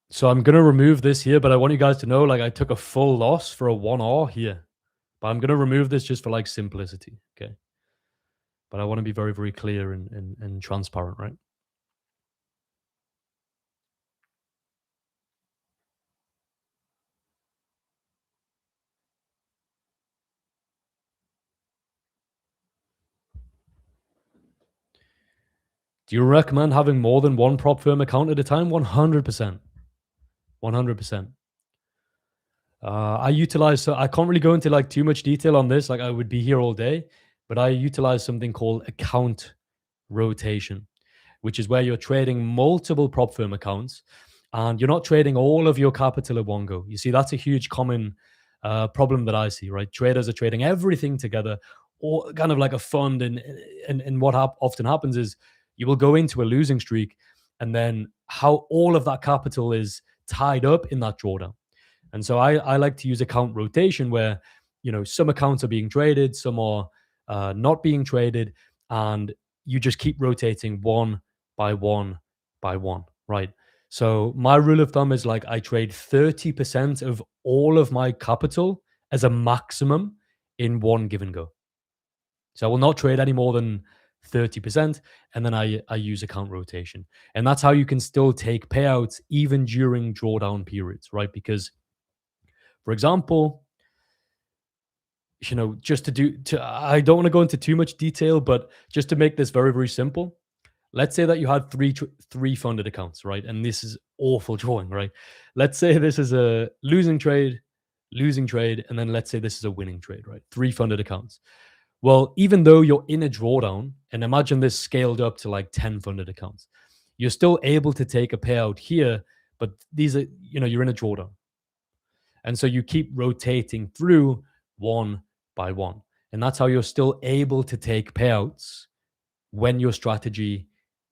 So I'm gonna remove this here, but I want you guys to know, like, I took a full loss for a 1R here, but I'm gonna remove this just for like simplicity, okay? But I want to be very, very clear and transparent, right? Do you recommend having more than one prop firm account at a time? 100%. 100%. I utilize, so I can't really go into like too much detail on this. Like I would be here all day, but I utilize something called account rotation, which is where you're trading multiple prop firm accounts and you're not trading all of your capital at one go. You see, that's a huge common problem that I see, right? Traders are trading everything together, or kind of like a fund. And what often happens is you will go into a losing streak, and then how all of that capital is tied up in that drawdown. And so I like to use account rotation where, some accounts are being traded, some are not being traded, and you just keep rotating one by one by one, right? So my rule of thumb is like I trade 30% of all of my capital as a maximum in one given go. So I will not trade any more than 30%. And then I use account rotation. And that's how you can still take payouts even during drawdown periods, right? Because, for example, just I don't want to go into too much detail, but just to make this very, very simple, let's say that you had three funded accounts, right? And this is awful drawing, right? Let's say this is a losing trade, and then let's say this is a winning trade, right? Three funded accounts. Well, even though you're in a drawdown, and imagine this scaled up to like 10 funded accounts, you're still able to take a payout here, but these are, you're in a drawdown. And so you keep rotating through one by one. And that's how you're still able to take payouts when your strategy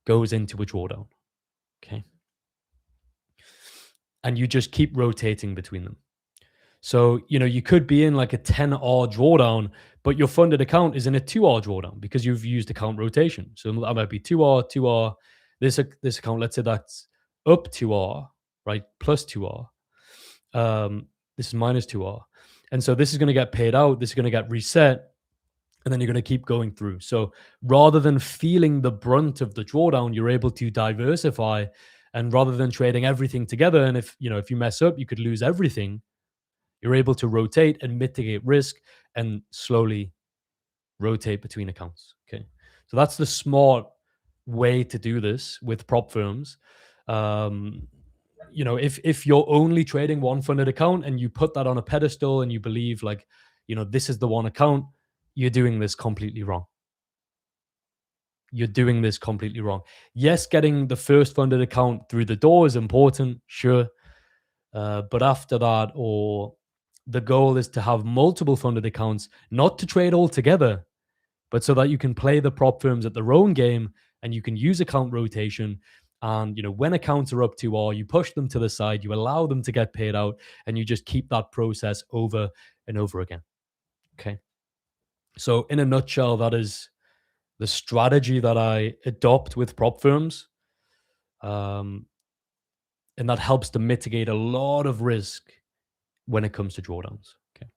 goes into a drawdown. Okay. And you just keep rotating between them. So, you could be in like a 10R drawdown, but your funded account is in a 2R drawdown because you've used account rotation. So that might be 2R, 2R. This account, let's say that's up 2R, right? Plus 2R. This is minus 2R. And so this is going to get paid out. This is going to get reset. And then you're going to keep going through. So rather than feeling the brunt of the drawdown, you're able to diversify. And rather than trading everything together, and if you mess up, you could lose everything, you're able to rotate and mitigate risk and slowly rotate between accounts. Okay. So that's the smart way to do this with prop firms. Um, if you're only trading one funded account and you put that on a pedestal and you believe like, this is the one account, you're doing this completely wrong. You're doing this completely wrong. Yes, getting the first funded account through the door is important, sure. But after that, or the goal is to have multiple funded accounts, not to trade all together, but so that you can play the prop firms at their own game and you can use account rotation. And when accounts are up to R, you push them to the side, you allow them to get paid out, and you just keep that process over and over again. Okay. So in a nutshell, that is the strategy that I adopt with prop firms. Um, and that helps to mitigate a lot of risk when it comes to drawdowns. Okay.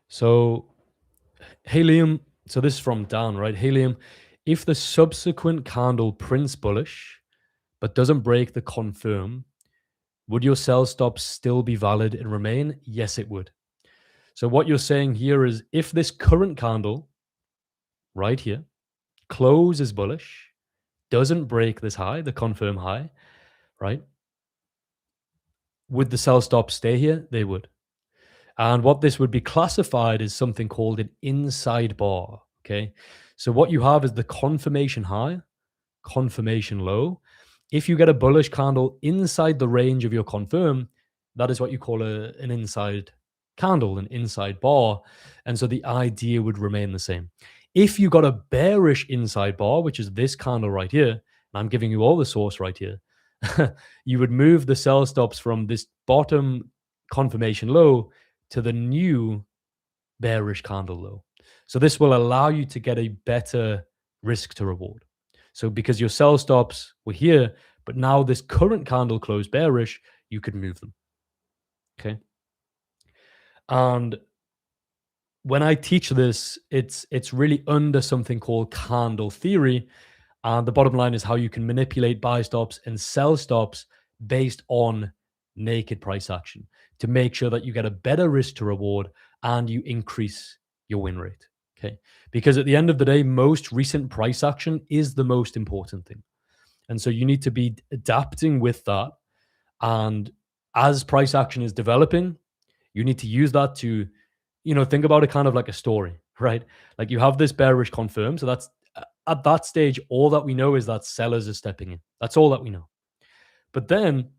So, hey Liam, so this is from Dan, right? Hey Liam, if the subsequent candle prints bullish but doesn't break the confirm, would your sell stop still be valid and remain? Yes, it would. So, what you're saying here is if this current candle right here closes bullish, doesn't break this high, the confirm high, right? Would the sell stop stay here? They would. And what this would be classified as something called an inside bar. Okay. So what you have is the confirmation high, confirmation low. If you get a bullish candle inside the range of your confirm, that is what you call an inside candle, an inside bar. And so the idea would remain the same. If you got a bearish inside bar, which is this candle right here, and I'm giving you all the source right here, you would move the sell stops from this bottom confirmation low to the new bearish candle low. So this will allow you to get a better risk to reward. So because your sell stops were here, but now this current candle closed bearish, you could move them. Okay. And when I teach this, it's really under something called candle theory. And the bottom line is how you can manipulate buy stops and sell stops based on naked price action to make sure that you get a better risk to reward and you increase your win rate. Okay. Because at the end of the day, most recent price action is the most important thing. And so you need to be adapting with that. And as price action is developing, you need to use that to, think about it kind of like a story, right? Like you have this bearish confirm. So that's at that stage, all that we know is that sellers are stepping in. That's all that we know. But then,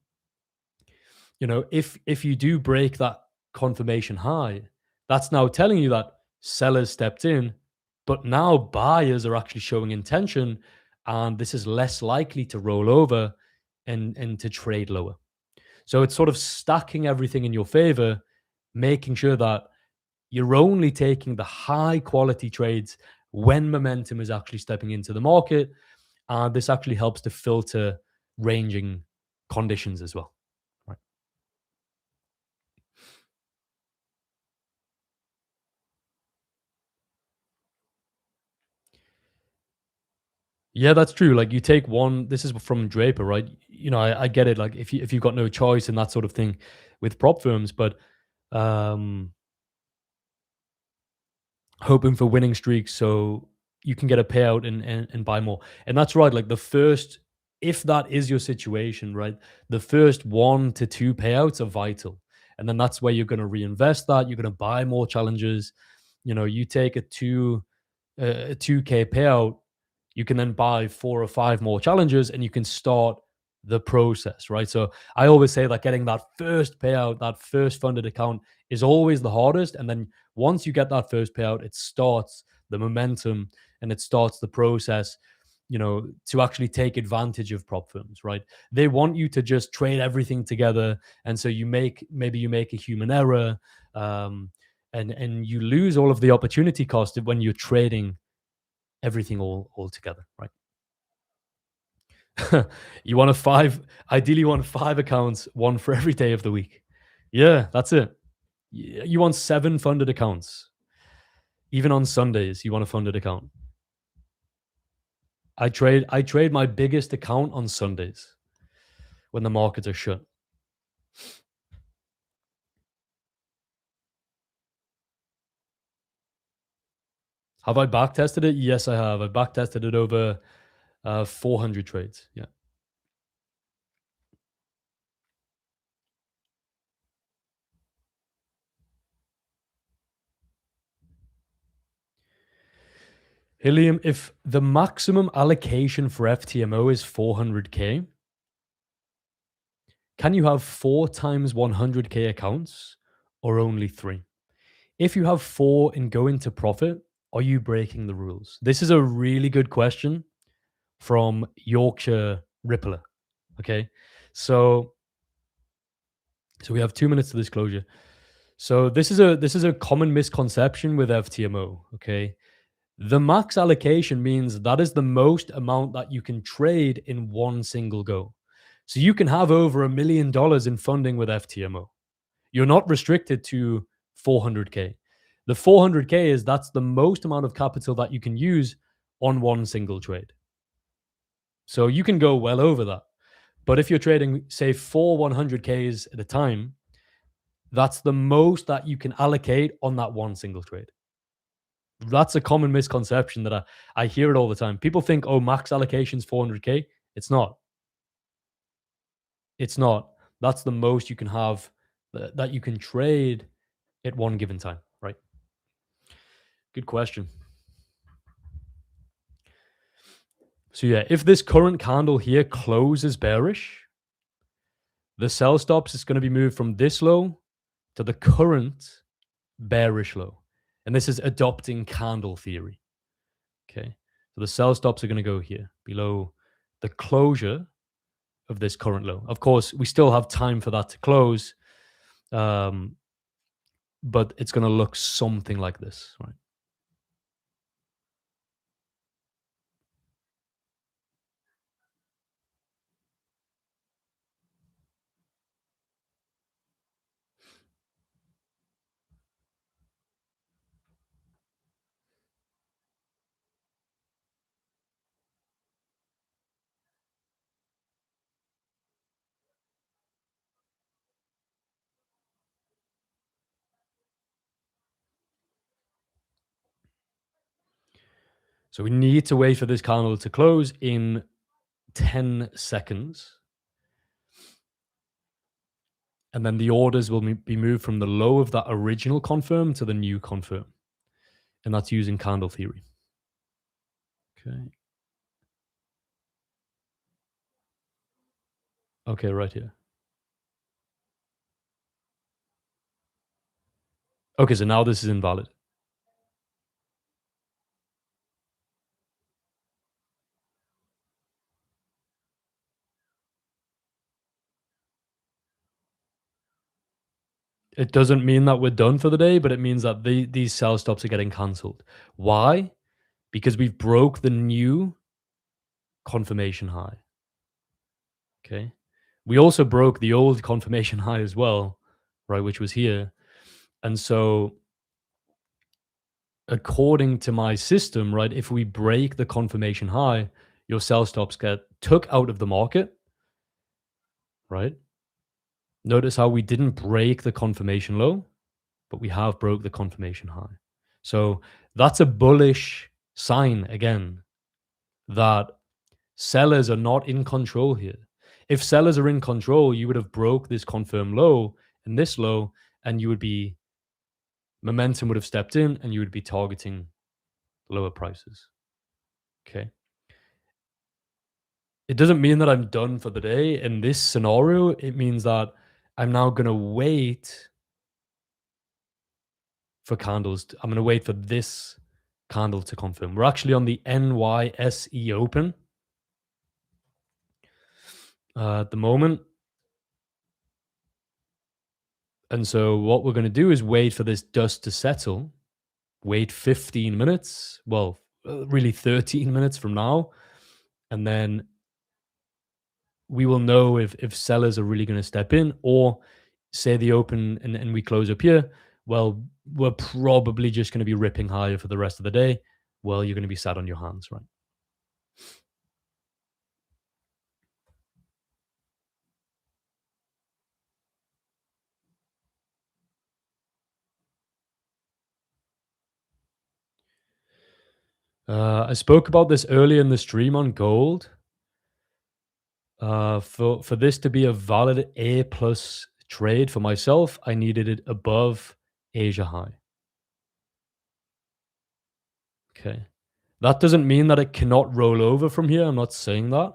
if you do break that confirmation high, that's now telling you that sellers stepped in, but now buyers are actually showing intention, and this is less likely to roll over and to trade lower. So it's sort of stacking everything in your favor, making sure that you're only taking the high quality trades when momentum is actually stepping into the market. And this actually helps to filter ranging conditions as well. Right. Yeah, that's true. Like you take one, this is from Draper, right? I get it. Like if you've got no choice and that sort of thing with prop firms, but um hoping for winning streaks so you can get a payout and buy more. And that's right. Like the first, if that is your situation, right, the first 1 to 2 payouts are vital. And then that's where you're going to reinvest that. You're going to buy more challenges. You take a 2K payout, you can then buy 4 or 5 more challenges and you can start the process, right? So I always say that getting that first payout, that first funded account is always the hardest. And then once you get that first payout, it starts the momentum and it starts the process, to actually take advantage of prop firms, right? They want you to just trade everything together. And so maybe you make a human error. Um, and you lose all of the opportunity cost when you're trading everything all together, right? You want a five, ideally you want 5 accounts, one for every day of the week. Yeah, that's it. You want 7 funded accounts. Even on Sundays, you want a funded account. I trade my biggest account on Sundays when the markets are shut. Have I back tested it? Yes, I have. I back tested it over 400 trades. Yeah. Helium, if the maximum allocation for FTMO is 400K, can you have 4 times 100K accounts or only 3? If you have 4 and go into profit, are you breaking the rules? This is a really good question from Yorkshire Rippler. Okay. So we have 2 minutes to disclosure. So this is a common misconception with FTMO. Okay. The max allocation means that is the most amount that you can trade in one single go. So you can have over $1 million in funding with FTMO. You're not restricted to 400K. The 400K that's the most amount of capital that you can use on one single trade. So you can go well over that. But if you're trading, say, 4 100Ks at a time, that's the most that you can allocate on that one single trade. That's a common misconception that I hear it all the time. People think, oh, max allocation is 400K. It's not. It's not. That's the most you can have that you can trade at one given time, right? Good question. So yeah, if this current candle here closes bearish, the sell stops is going to be moved from this low to the current bearish low. And this is adopting candle theory. Okay. So the sell stops are going to go here below the closure of this current low. Of course, we still have time for that to close, but it's going to look something like this, right? So we need to wait for this candle to close in 10 seconds. And then the orders will be moved from the low of that original confirm to the new confirm. And that's using candle theory. Okay. Okay, right here. Okay, so now this is invalid. It doesn't mean that we're done for the day, but it means that these sell stops are getting cancelled. Why? Because we've broke the new confirmation high. Okay. We also broke the old confirmation high as well, right, which was here. And so according to my system, right, if we break the confirmation high, your sell stops get took out of the market, right? Notice how we didn't break the confirmation low, but we have broke the confirmation high. So that's a bullish sign again that sellers are not in control here. If sellers are in control, you would have broke this confirm low and this low, and you would be momentum would have stepped in and you would be targeting lower prices. Okay. It doesn't mean that I'm done for the day. In this scenario, it means that I'm now going to wait for I'm going to wait for this candle to confirm. We're actually on the NYSE open at the moment. And so what we're going to do is wait for this dust to settle, wait 15 minutes, well, really 13 minutes from now, and then we will know if sellers are really going to step in, or say the open and we close up here. Well, we're probably just going to be ripping higher for the rest of the day. Well, you're going to be sat on your hands, right? I spoke about this earlier in the stream on gold. For this to be a valid A plus trade for myself, I needed it above Asia high. Okay. That doesn't mean that it cannot roll over from here. I'm not saying that.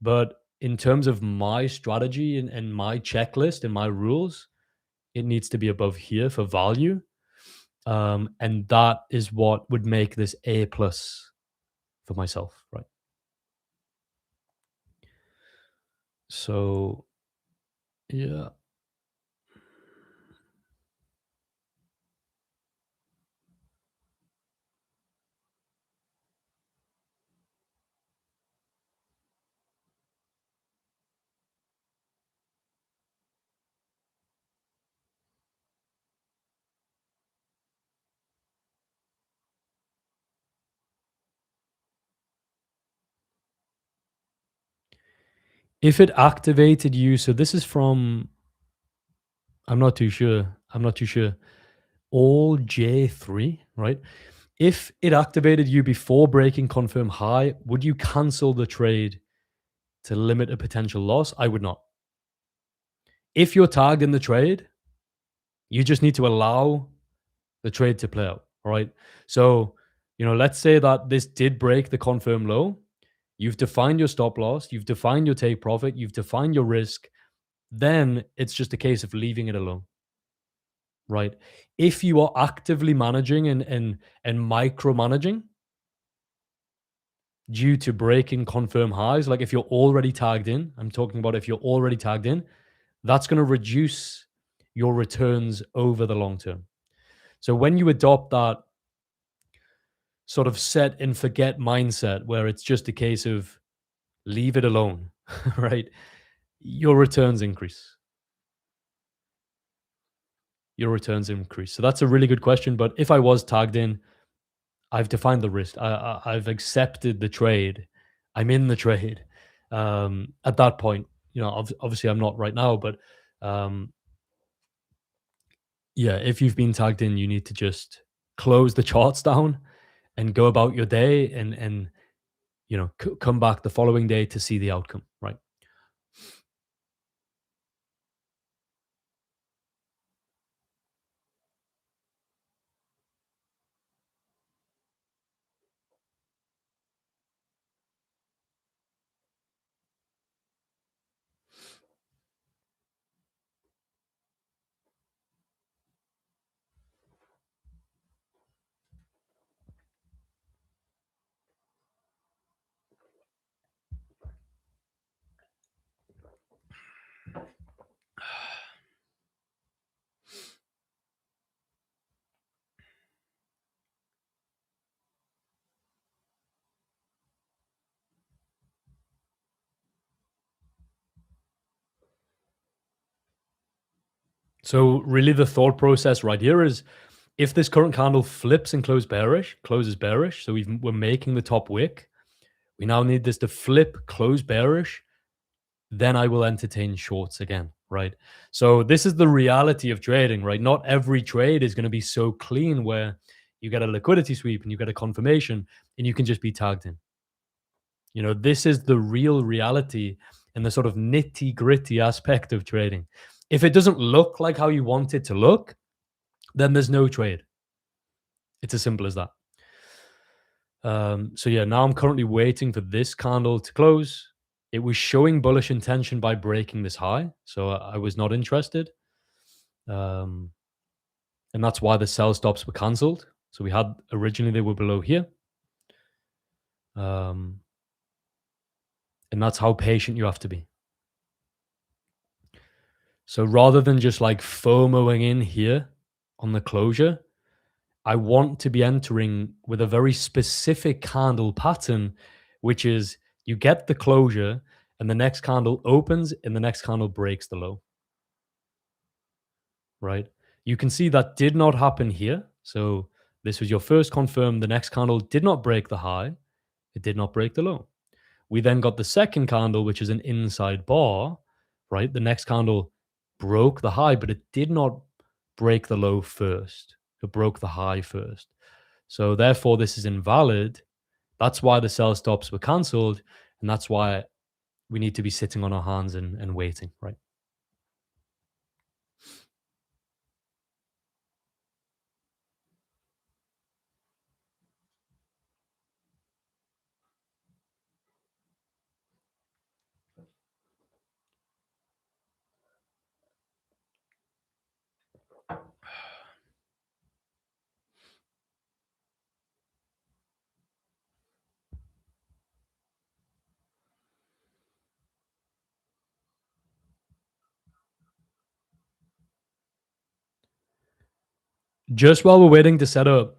But in terms of my strategy and my checklist and my rules, it needs to be above here for value. And that is what would make this A plus for myself, right? So yeah. If it activated you, so this is from I'm not too sure. I'm not too sure. All J3, right? If it activated you before breaking confirm high, would you cancel the trade to limit a potential loss? I would not. If you're tagged in the trade, you just need to allow the trade to play out. All right. So, let's say that this did break the confirm low. You've defined your stop loss, you've defined your take profit, you've defined your risk. Then it's just a case of leaving it alone. Right. If you are actively managing and micromanaging due to breaking confirm highs, like if you're already tagged in, I'm talking about if you're already tagged in, that's going to reduce your returns over the long term. So when you adopt that sort of set and forget mindset where it's just a case of leave it alone, right? Your returns increase. Your returns increase. So that's a really good question. But if I was tagged in, I've defined the risk. I've accepted the trade. I'm in the trade. At that point, obviously I'm not right now, but um, yeah, if you've been tagged in, you need to just close the charts down and go about your day, and come back the following day to see the outcome. Right. So really, the thought process right here is if this current candle flips and closes bearish, so we're making the top wick. We now need this to flip, close bearish, then I will entertain shorts again, right? So this is the reality of trading, right? Not every trade is going to be so clean where you get a liquidity sweep and you get a confirmation and you can just be tagged in. This is the real reality and the sort of nitty gritty aspect of trading. If it doesn't look like how you want it to look, then there's no trade. It's as simple as that. So yeah, now I'm currently waiting for this candle to close. It was showing bullish intention by breaking this high, so I was not interested, um, and that's why the sell stops were cancelled. So we had originally they were below here, um, and that's how patient you have to be. So rather than just like FOMOing in here on the closure, I want to be entering with a very specific candle pattern, which is you get the closure and the next candle opens and the next candle breaks the low, right? You can see that did not happen here. So this was your first confirm. The next candle did not break the high. It did not break the low. We then got the second candle, which is an inside bar, right? The next candle broke the high, but it did not break the low first. It broke the high first. So therefore, this is invalid. That's why the sell stops were cancelled. And that's why we need to be sitting on our hands and waiting, right? Just while we're waiting to set up.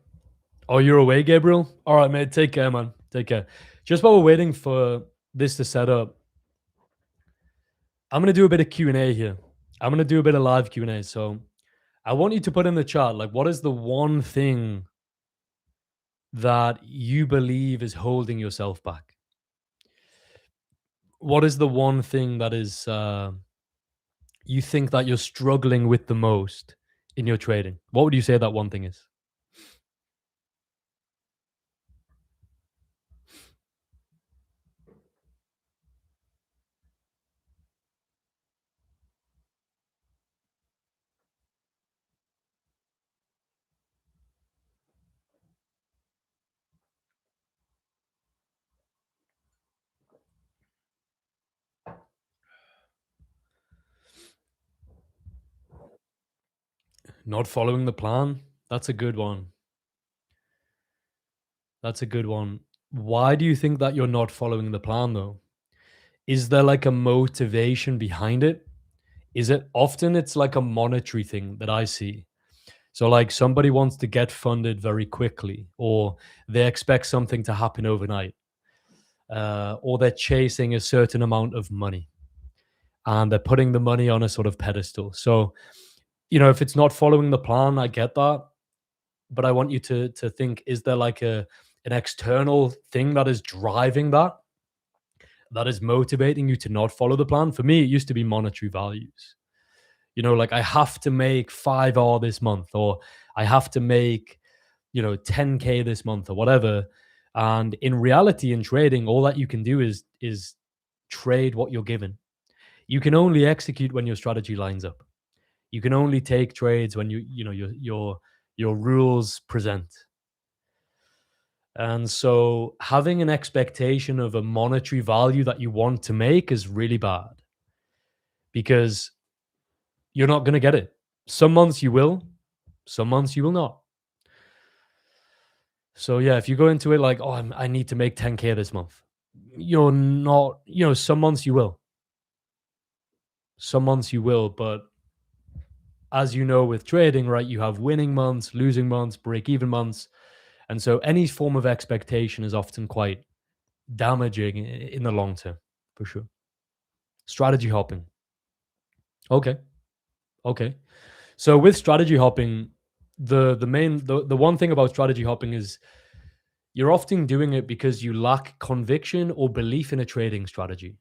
Oh, you're away, Gabriel? All right, mate. Take care, man. Take care. Just while we're waiting for this to set up, I'm gonna do a bit of Q&A here. I'm gonna do a bit of live Q&A. So I want you to put in the chat, like, what is the one thing that you believe is holding yourself back? What is the one thing that is you think that you're struggling with the most in your trading? What would you say that one thing is? Not following the plan? That's a good one. That's a good one. Why do you think that you're not following the plan though? Is there like a motivation behind it? Is it often it's like a monetary thing that I see? So like somebody wants to get funded very quickly, or they expect something to happen overnight, or they're chasing a certain amount of money and they're putting the money on a sort of pedestal. So, if it's not following the plan, I get that. But I want you to think, is there like an external thing that is driving that is motivating you to not follow the plan? For me, it used to be monetary values. Like I have to make 5R this month, or I have to make, 10K this month or whatever. And in reality, in trading, all that you can do is trade what you're given. You can only execute when your strategy lines up. You can only take trades when your rules present. And so having an expectation of a monetary value that you want to make is really bad because you're not going to get it. Some months you will, some months you will not. So yeah, if you go into it like, oh, I need to make 10K this month, you're not, some months you will. Some months you will, but as you know, with trading, right, you have winning months, losing months, break even months. And so any form of expectation is often quite damaging in the long term, for sure. Strategy hopping. Okay. Okay. So with strategy hopping, the one thing about strategy hopping is you're often doing it because you lack conviction or belief in a trading strategy.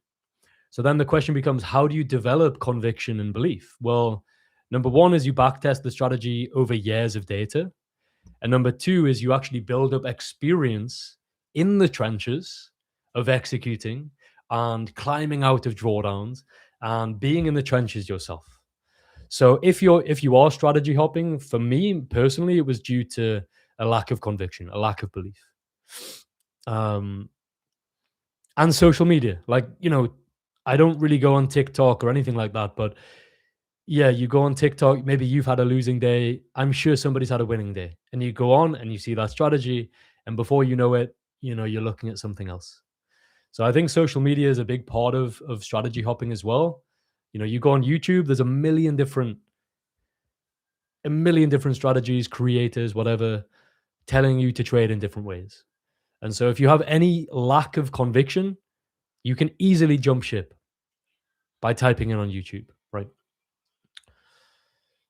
So then the question becomes, how do you develop conviction and belief? Well, number one is you backtest the strategy over years of data. And number two is you actually build up experience in the trenches of executing and climbing out of drawdowns and being in the trenches yourself. So if you are strategy hopping, for me personally, it was due to a lack of conviction, a lack of belief. Um, and social media. Like, I don't really go on TikTok or anything like that, but yeah, you go on TikTok, maybe you've had a losing day. I'm sure somebody's had a winning day. And you go on and you see that strategy, and before you know it, you're looking at something else. So I think social media is a big part of strategy hopping as well. You go on YouTube, there's a million different strategies, creators, whatever, telling you to trade in different ways. And so if you have any lack of conviction, you can easily jump ship by typing in on YouTube, right?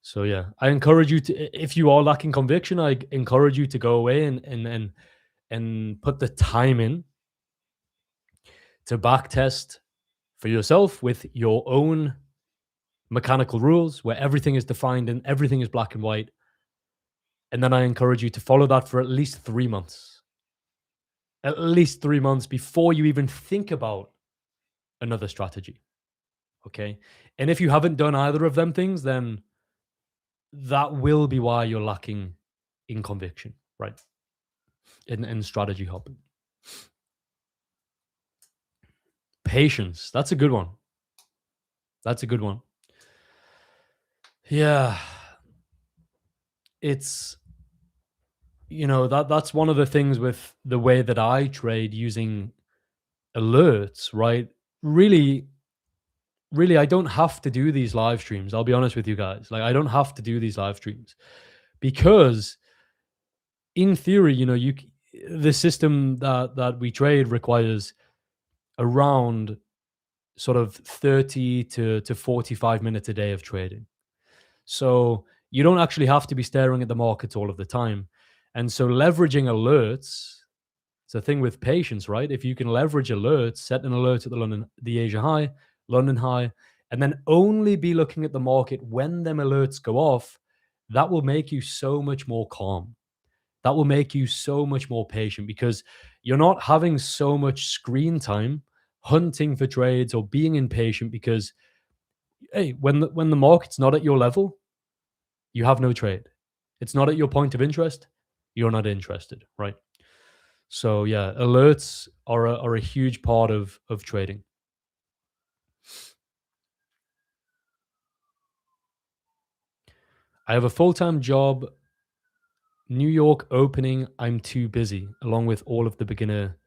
So yeah, I encourage you to, if you are lacking conviction, I encourage you to go away and put the time in to back test for yourself with your own mechanical rules where everything is defined and everything is black and white. And then I encourage you to follow that for at least 3 months. At least 3 months before you even think about another strategy. Okay. And if you haven't done either of them things, then that will be why you're lacking in conviction, right? In strategy hopping. Patience. That's a good one. That's a good one. Yeah. It's that's one of the things with the way that I trade using alerts, right? Really, really, I don't have to do these live streams. I'll be honest with you guys. Like, I don't have to do these live streams because in theory, the system that we trade requires around sort of 30 to 45 minutes a day of trading. So you don't actually have to be staring at the markets all of the time. And so leveraging alerts, it's a thing with patience, right? If you can leverage alerts, set an alert at the Asia high, London high, and then only be looking at the market when them alerts go off, that will make you so much more calm. That will make you so much more patient because you're not having so much screen time hunting for trades or being impatient because hey, when the market's not at your level, you have no trade. It's not at your point of interest, you're not interested, right? So yeah, alerts are a huge part of trading. I have a full-time job, New York opening, I'm too busy, along with all of the beginner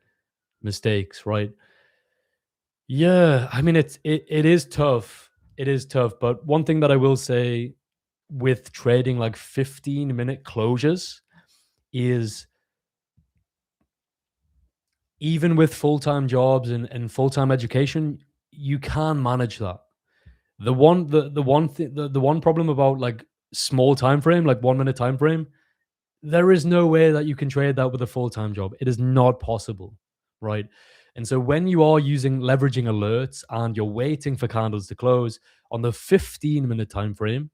mistakes, right? Yeah, I mean it is tough. It is tough, but one thing that I will say with trading like 15-minute closures is even with full-time jobs and full-time education, you can manage that. The one problem about like small time frame, like 1 minute time frame, there is no way that you can trade that with a full-time job. It is not possible, right? And so when you are using leveraging alerts and you're waiting for candles to close on the 15-minute time frame,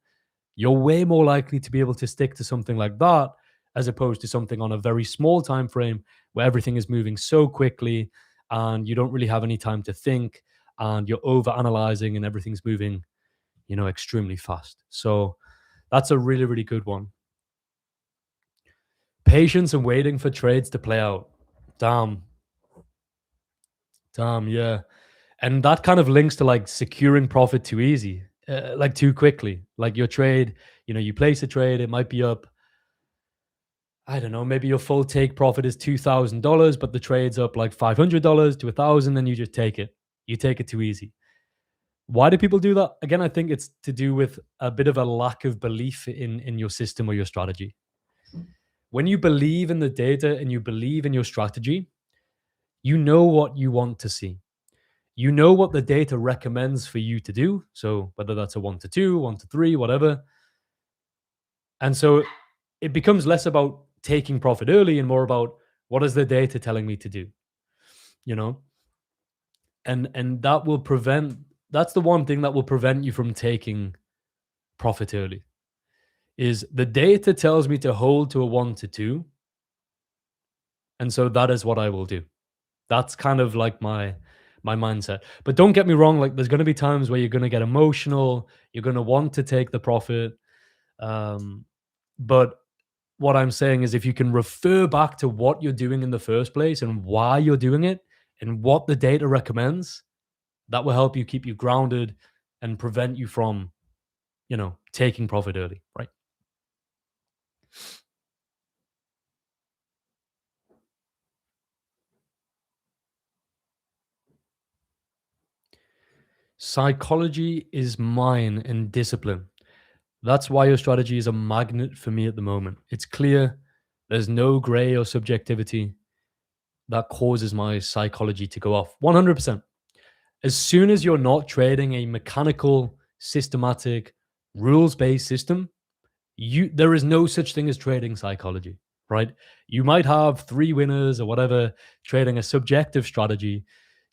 you're way more likely to be able to stick to something like that as opposed to something on a very small time frame where everything is moving so quickly and you don't really have any time to think and you're over analyzing and everything's moving, extremely fast. So that's a really, really good one. Patience and waiting for trades to play out. Damn. Damn, yeah. And that kind of links to like securing profit too easy, like too quickly. Like your trade, you place a trade, it might be up, I don't know, maybe your full take profit is $2,000, but the trade's up like $500 to 1,000, then you just take it. You take it too easy. Why do people do that? Again, I think it's to do with a bit of a lack of belief in your system or your strategy. When you believe in the data and you believe in your strategy, you know what you want to see. You know what the data recommends for you to do. So whether that's a 1 to 2, 1 to 3, whatever. And so it becomes less about taking profit early and more about what is the data telling me to do, you know? And that will prevent that's the one thing that will prevent you from taking profit early. Is the data tells me to hold to a 1 to 2, and so that is what I will do. That's kind of like my mindset. But don't get me wrong, like there's going to be times where you're going to get emotional, you're going to want to take the profit. Um, but what I'm saying is if you can refer back to what you're doing in the first place and why you're doing it and what the data recommends, that will help you keep you grounded and prevent you from, taking profit early, right? Psychology is mine and discipline. That's why your strategy is a magnet for me at the moment. It's clear there's no gray or subjectivity that causes my psychology to go off 100%. As soon as you're not trading a mechanical, systematic, rules-based system, there is no such thing as trading psychology, right? You might have 3 winners or whatever trading a subjective strategy.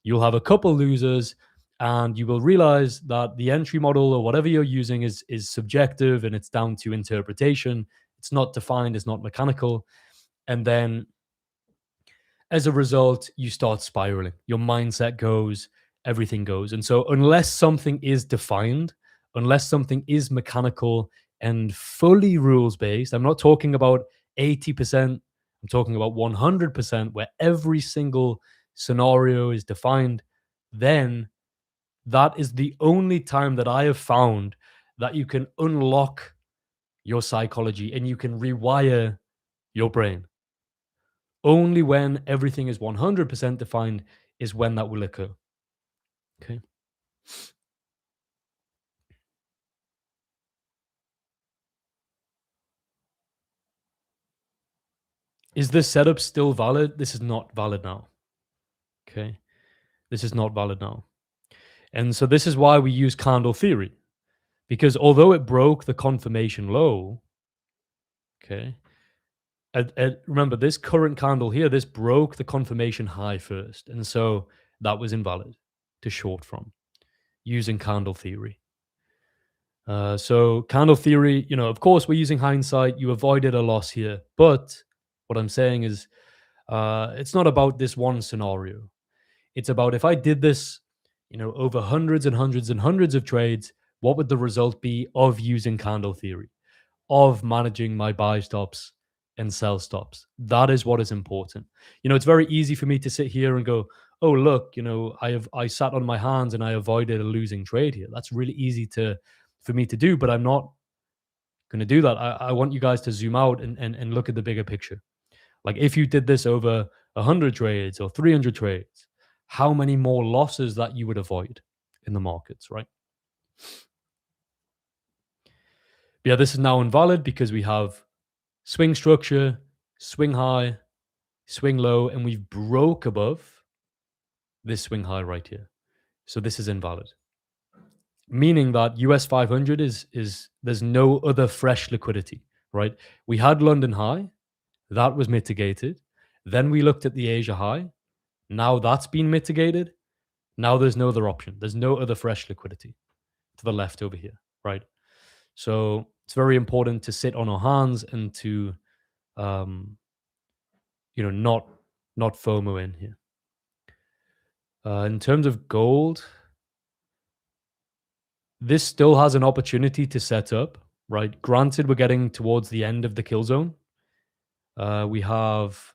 You'll have a couple losers and you will realize that the entry model or whatever you're using is subjective and it's down to interpretation. It's not defined, it's not mechanical. And then as a result, you start spiraling. Your mindset goes, everything goes. And so, unless something is defined, unless something is mechanical and fully rules based, I'm not talking about 80%, I'm talking about 100%, where every single scenario is defined, then that is the only time that I have found that you can unlock your psychology and you can rewire your brain. Only when everything is 100% defined is when that will occur. Okay. Is this setup still valid? This is not valid now. Okay. This is not valid now. And so this is why we use candle theory, because although it broke the confirmation low, okay, remember this current candle here, this broke the confirmation high first. And so that was invalid to short from using candle theory. So candle theory, of course, we're using hindsight. You avoided a loss here, but what I'm saying is, it's not about this one scenario. It's about if I did this, over hundreds and hundreds and hundreds of trades, what would the result be of using candle theory, of managing my buy stops and sell stops? That is what is important. It's very easy for me to sit here and go, "Oh, look, I sat on my hands and I avoided a losing trade here." That's really easy to for me to do, but I'm not going to do that. I want you guys to zoom out and look at the bigger picture. Like if you did this over 100 trades or 300 trades, how many more losses that you would avoid in the markets, right? But yeah, this is now invalid because we have swing structure, swing high, swing low, and we've broke above this swing high right here. So this is invalid, meaning that US 500 is there's no other fresh liquidity, right? We had London high, that was mitigated. Then we looked at the Asia high. Now that's been mitigated. Now there's no other option. There's no other fresh liquidity to the left over here, right? So it's very important to sit on our hands and to, um, not FOMO in here. In terms of gold, this still has an opportunity to set up, right? Granted, we're getting towards the end of the kill zone. We have,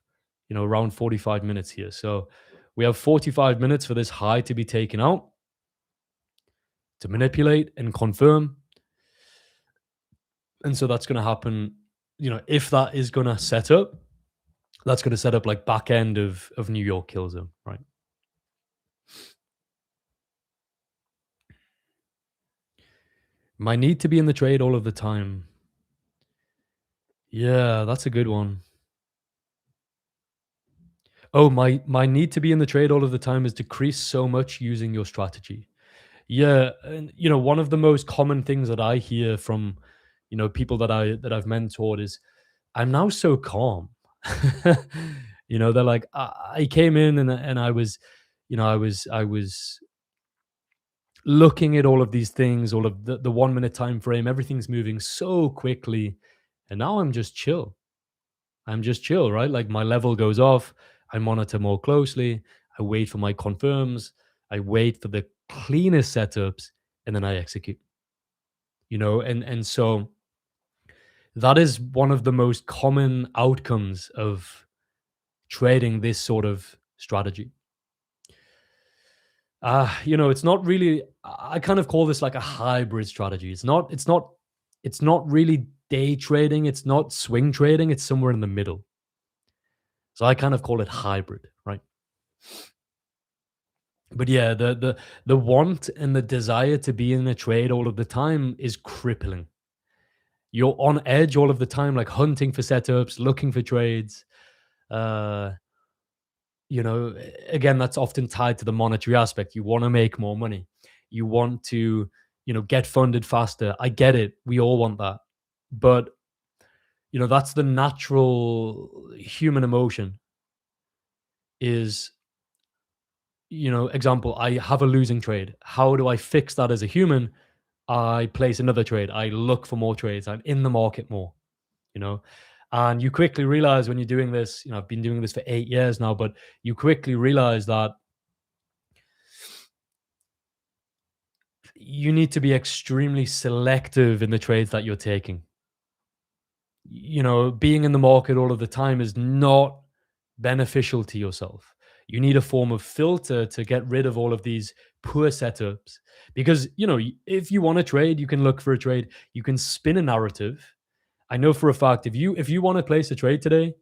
around 45 minutes here. So we have 45 minutes for this high to be taken out, to manipulate and confirm. And so that's going to happen, if that is going to set up, that's going to set up like back end of New York kill zone, right? My need to be in the trade all of the time. Yeah, that's a good one. Oh, my need to be in the trade all of the time is decreased so much using your strategy. Yeah, and one of the most common things that I hear from people that I've mentored is I'm now so calm. They're like I came in and I was I was looking at all of these things, all of the 1 minute time frame, everything's moving so quickly, and now I'm just chill. I'm just chill, right? Like my level goes off, I monitor more closely, I wait for my confirms, I wait for the cleanest setups, and then I execute. And so that is one of the most common outcomes of trading this sort of strategy. It's not really, I kind of call this like a hybrid strategy. It's not really day trading, it's not swing trading, it's somewhere in the middle. So I kind of call it hybrid, right? But yeah, the want and the desire to be in a trade all of the time is crippling. You're on edge all of the time, like hunting for setups, looking for trades. Uh, again, that's often tied to the monetary aspect. You want to make more money. You want to, get funded faster. I get it. We all want that. But, that's the natural human emotion is, example, I have a losing trade. How do I fix that as a human? I place another trade. I look for more trades. I'm in the market more, you know. And you quickly realize when you're doing this, I've been doing this for 8 years now, but you quickly realize that you need to be extremely selective in the trades that you're taking. Being in the market all of the time is not beneficial to yourself. You need a form of filter to get rid of all of these poor setups because, if you want to trade, you can look for a trade, you can spin a narrative. I know for a fact if you want to place a trade today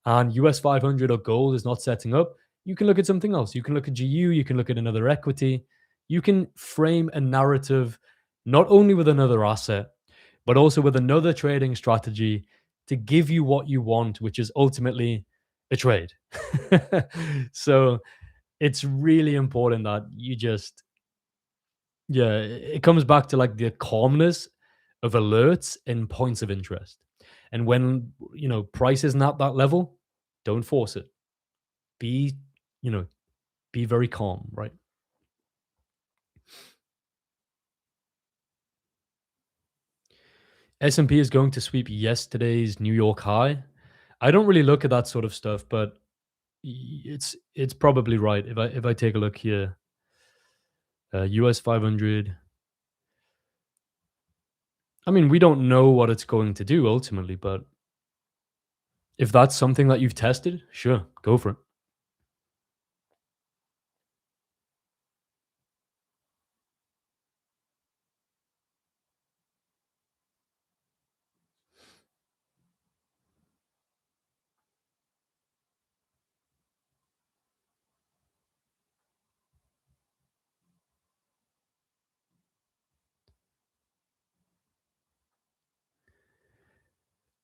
and US 500 or gold is not setting up, you can look at something else. You can look at GU, you can look at another equity. You can frame a narrative not only with another asset, but also with another trading strategy to give you what you want, which is ultimately a trade. So it's really important that you just, yeah, it comes back to like the calmness of alerts and points of interest. And when, price isn't at that level, don't force it. Be, you know, be very calm, right? S&P is going to sweep yesterday's New York high. I don't really look at that sort of stuff, but it's probably right. If I take a look here, US 500. I mean, we don't know what it's going to do ultimately, but if that's something that you've tested, sure, go for it.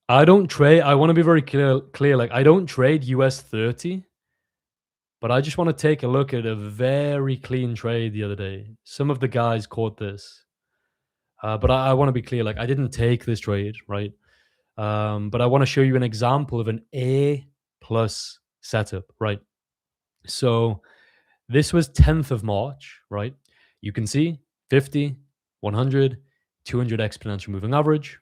I don't trade. I want to be very clear. Like, I don't trade US 30, but I just want to take a look at a very clean trade the other day. Some of the guys caught this, but I want to be clear. Like, I didn't take this trade, right? But I want to show you an example of an A plus setup, right? So this was 10th of March, right? You can see 50, 100, 200 exponential moving average,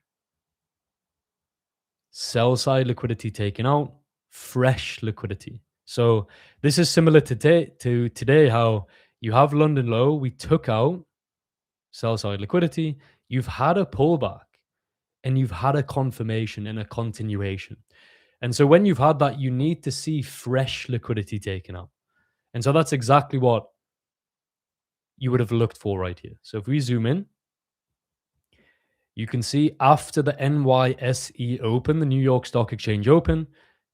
sell side liquidity taken out, fresh liquidity. So this is similar to today how you have London low, we took out sell side liquidity, you've had a pullback and you've had a confirmation and a continuation. And so when you've had that, you need to see fresh liquidity taken out. And so that's exactly what you would have looked for right here. So if we zoom in, you can see after the NYSE open, the New York Stock Exchange open,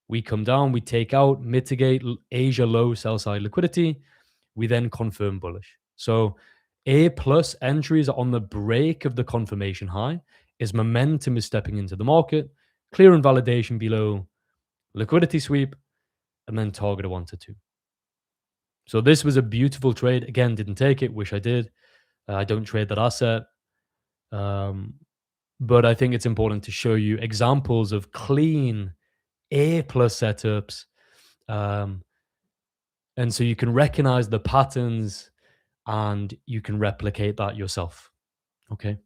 we come down, we take out, mitigate Asia low sell side liquidity. We then confirm bullish. So A plus entries on the break of the confirmation high is momentum is stepping into the market, clear and validation below liquidity sweep, and then target a 1 to 2. So this was a beautiful trade. Again, didn't take it. Wish I did. I don't trade that asset. Um, but I think it's important to show you examples of clean A plus setups. Um, and so you can recognize the patterns and you can replicate that yourself. Okay.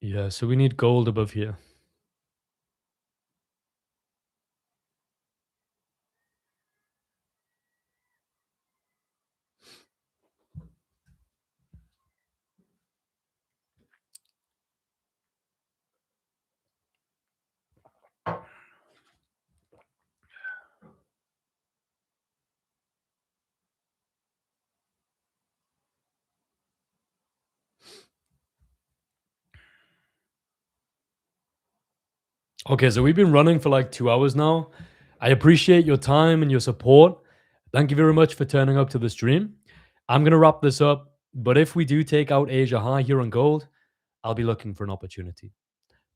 Yeah, so we need gold above here. Okay, so we've been running for like 2 hours now. I appreciate your time and your support. Thank you very much for turning up to the stream. I'm going to wrap this up, but if we do take out Asia High here on gold, I'll be looking for an opportunity.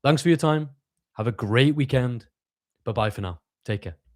Thanks for your time. Have a great weekend. Bye bye for now. Take care.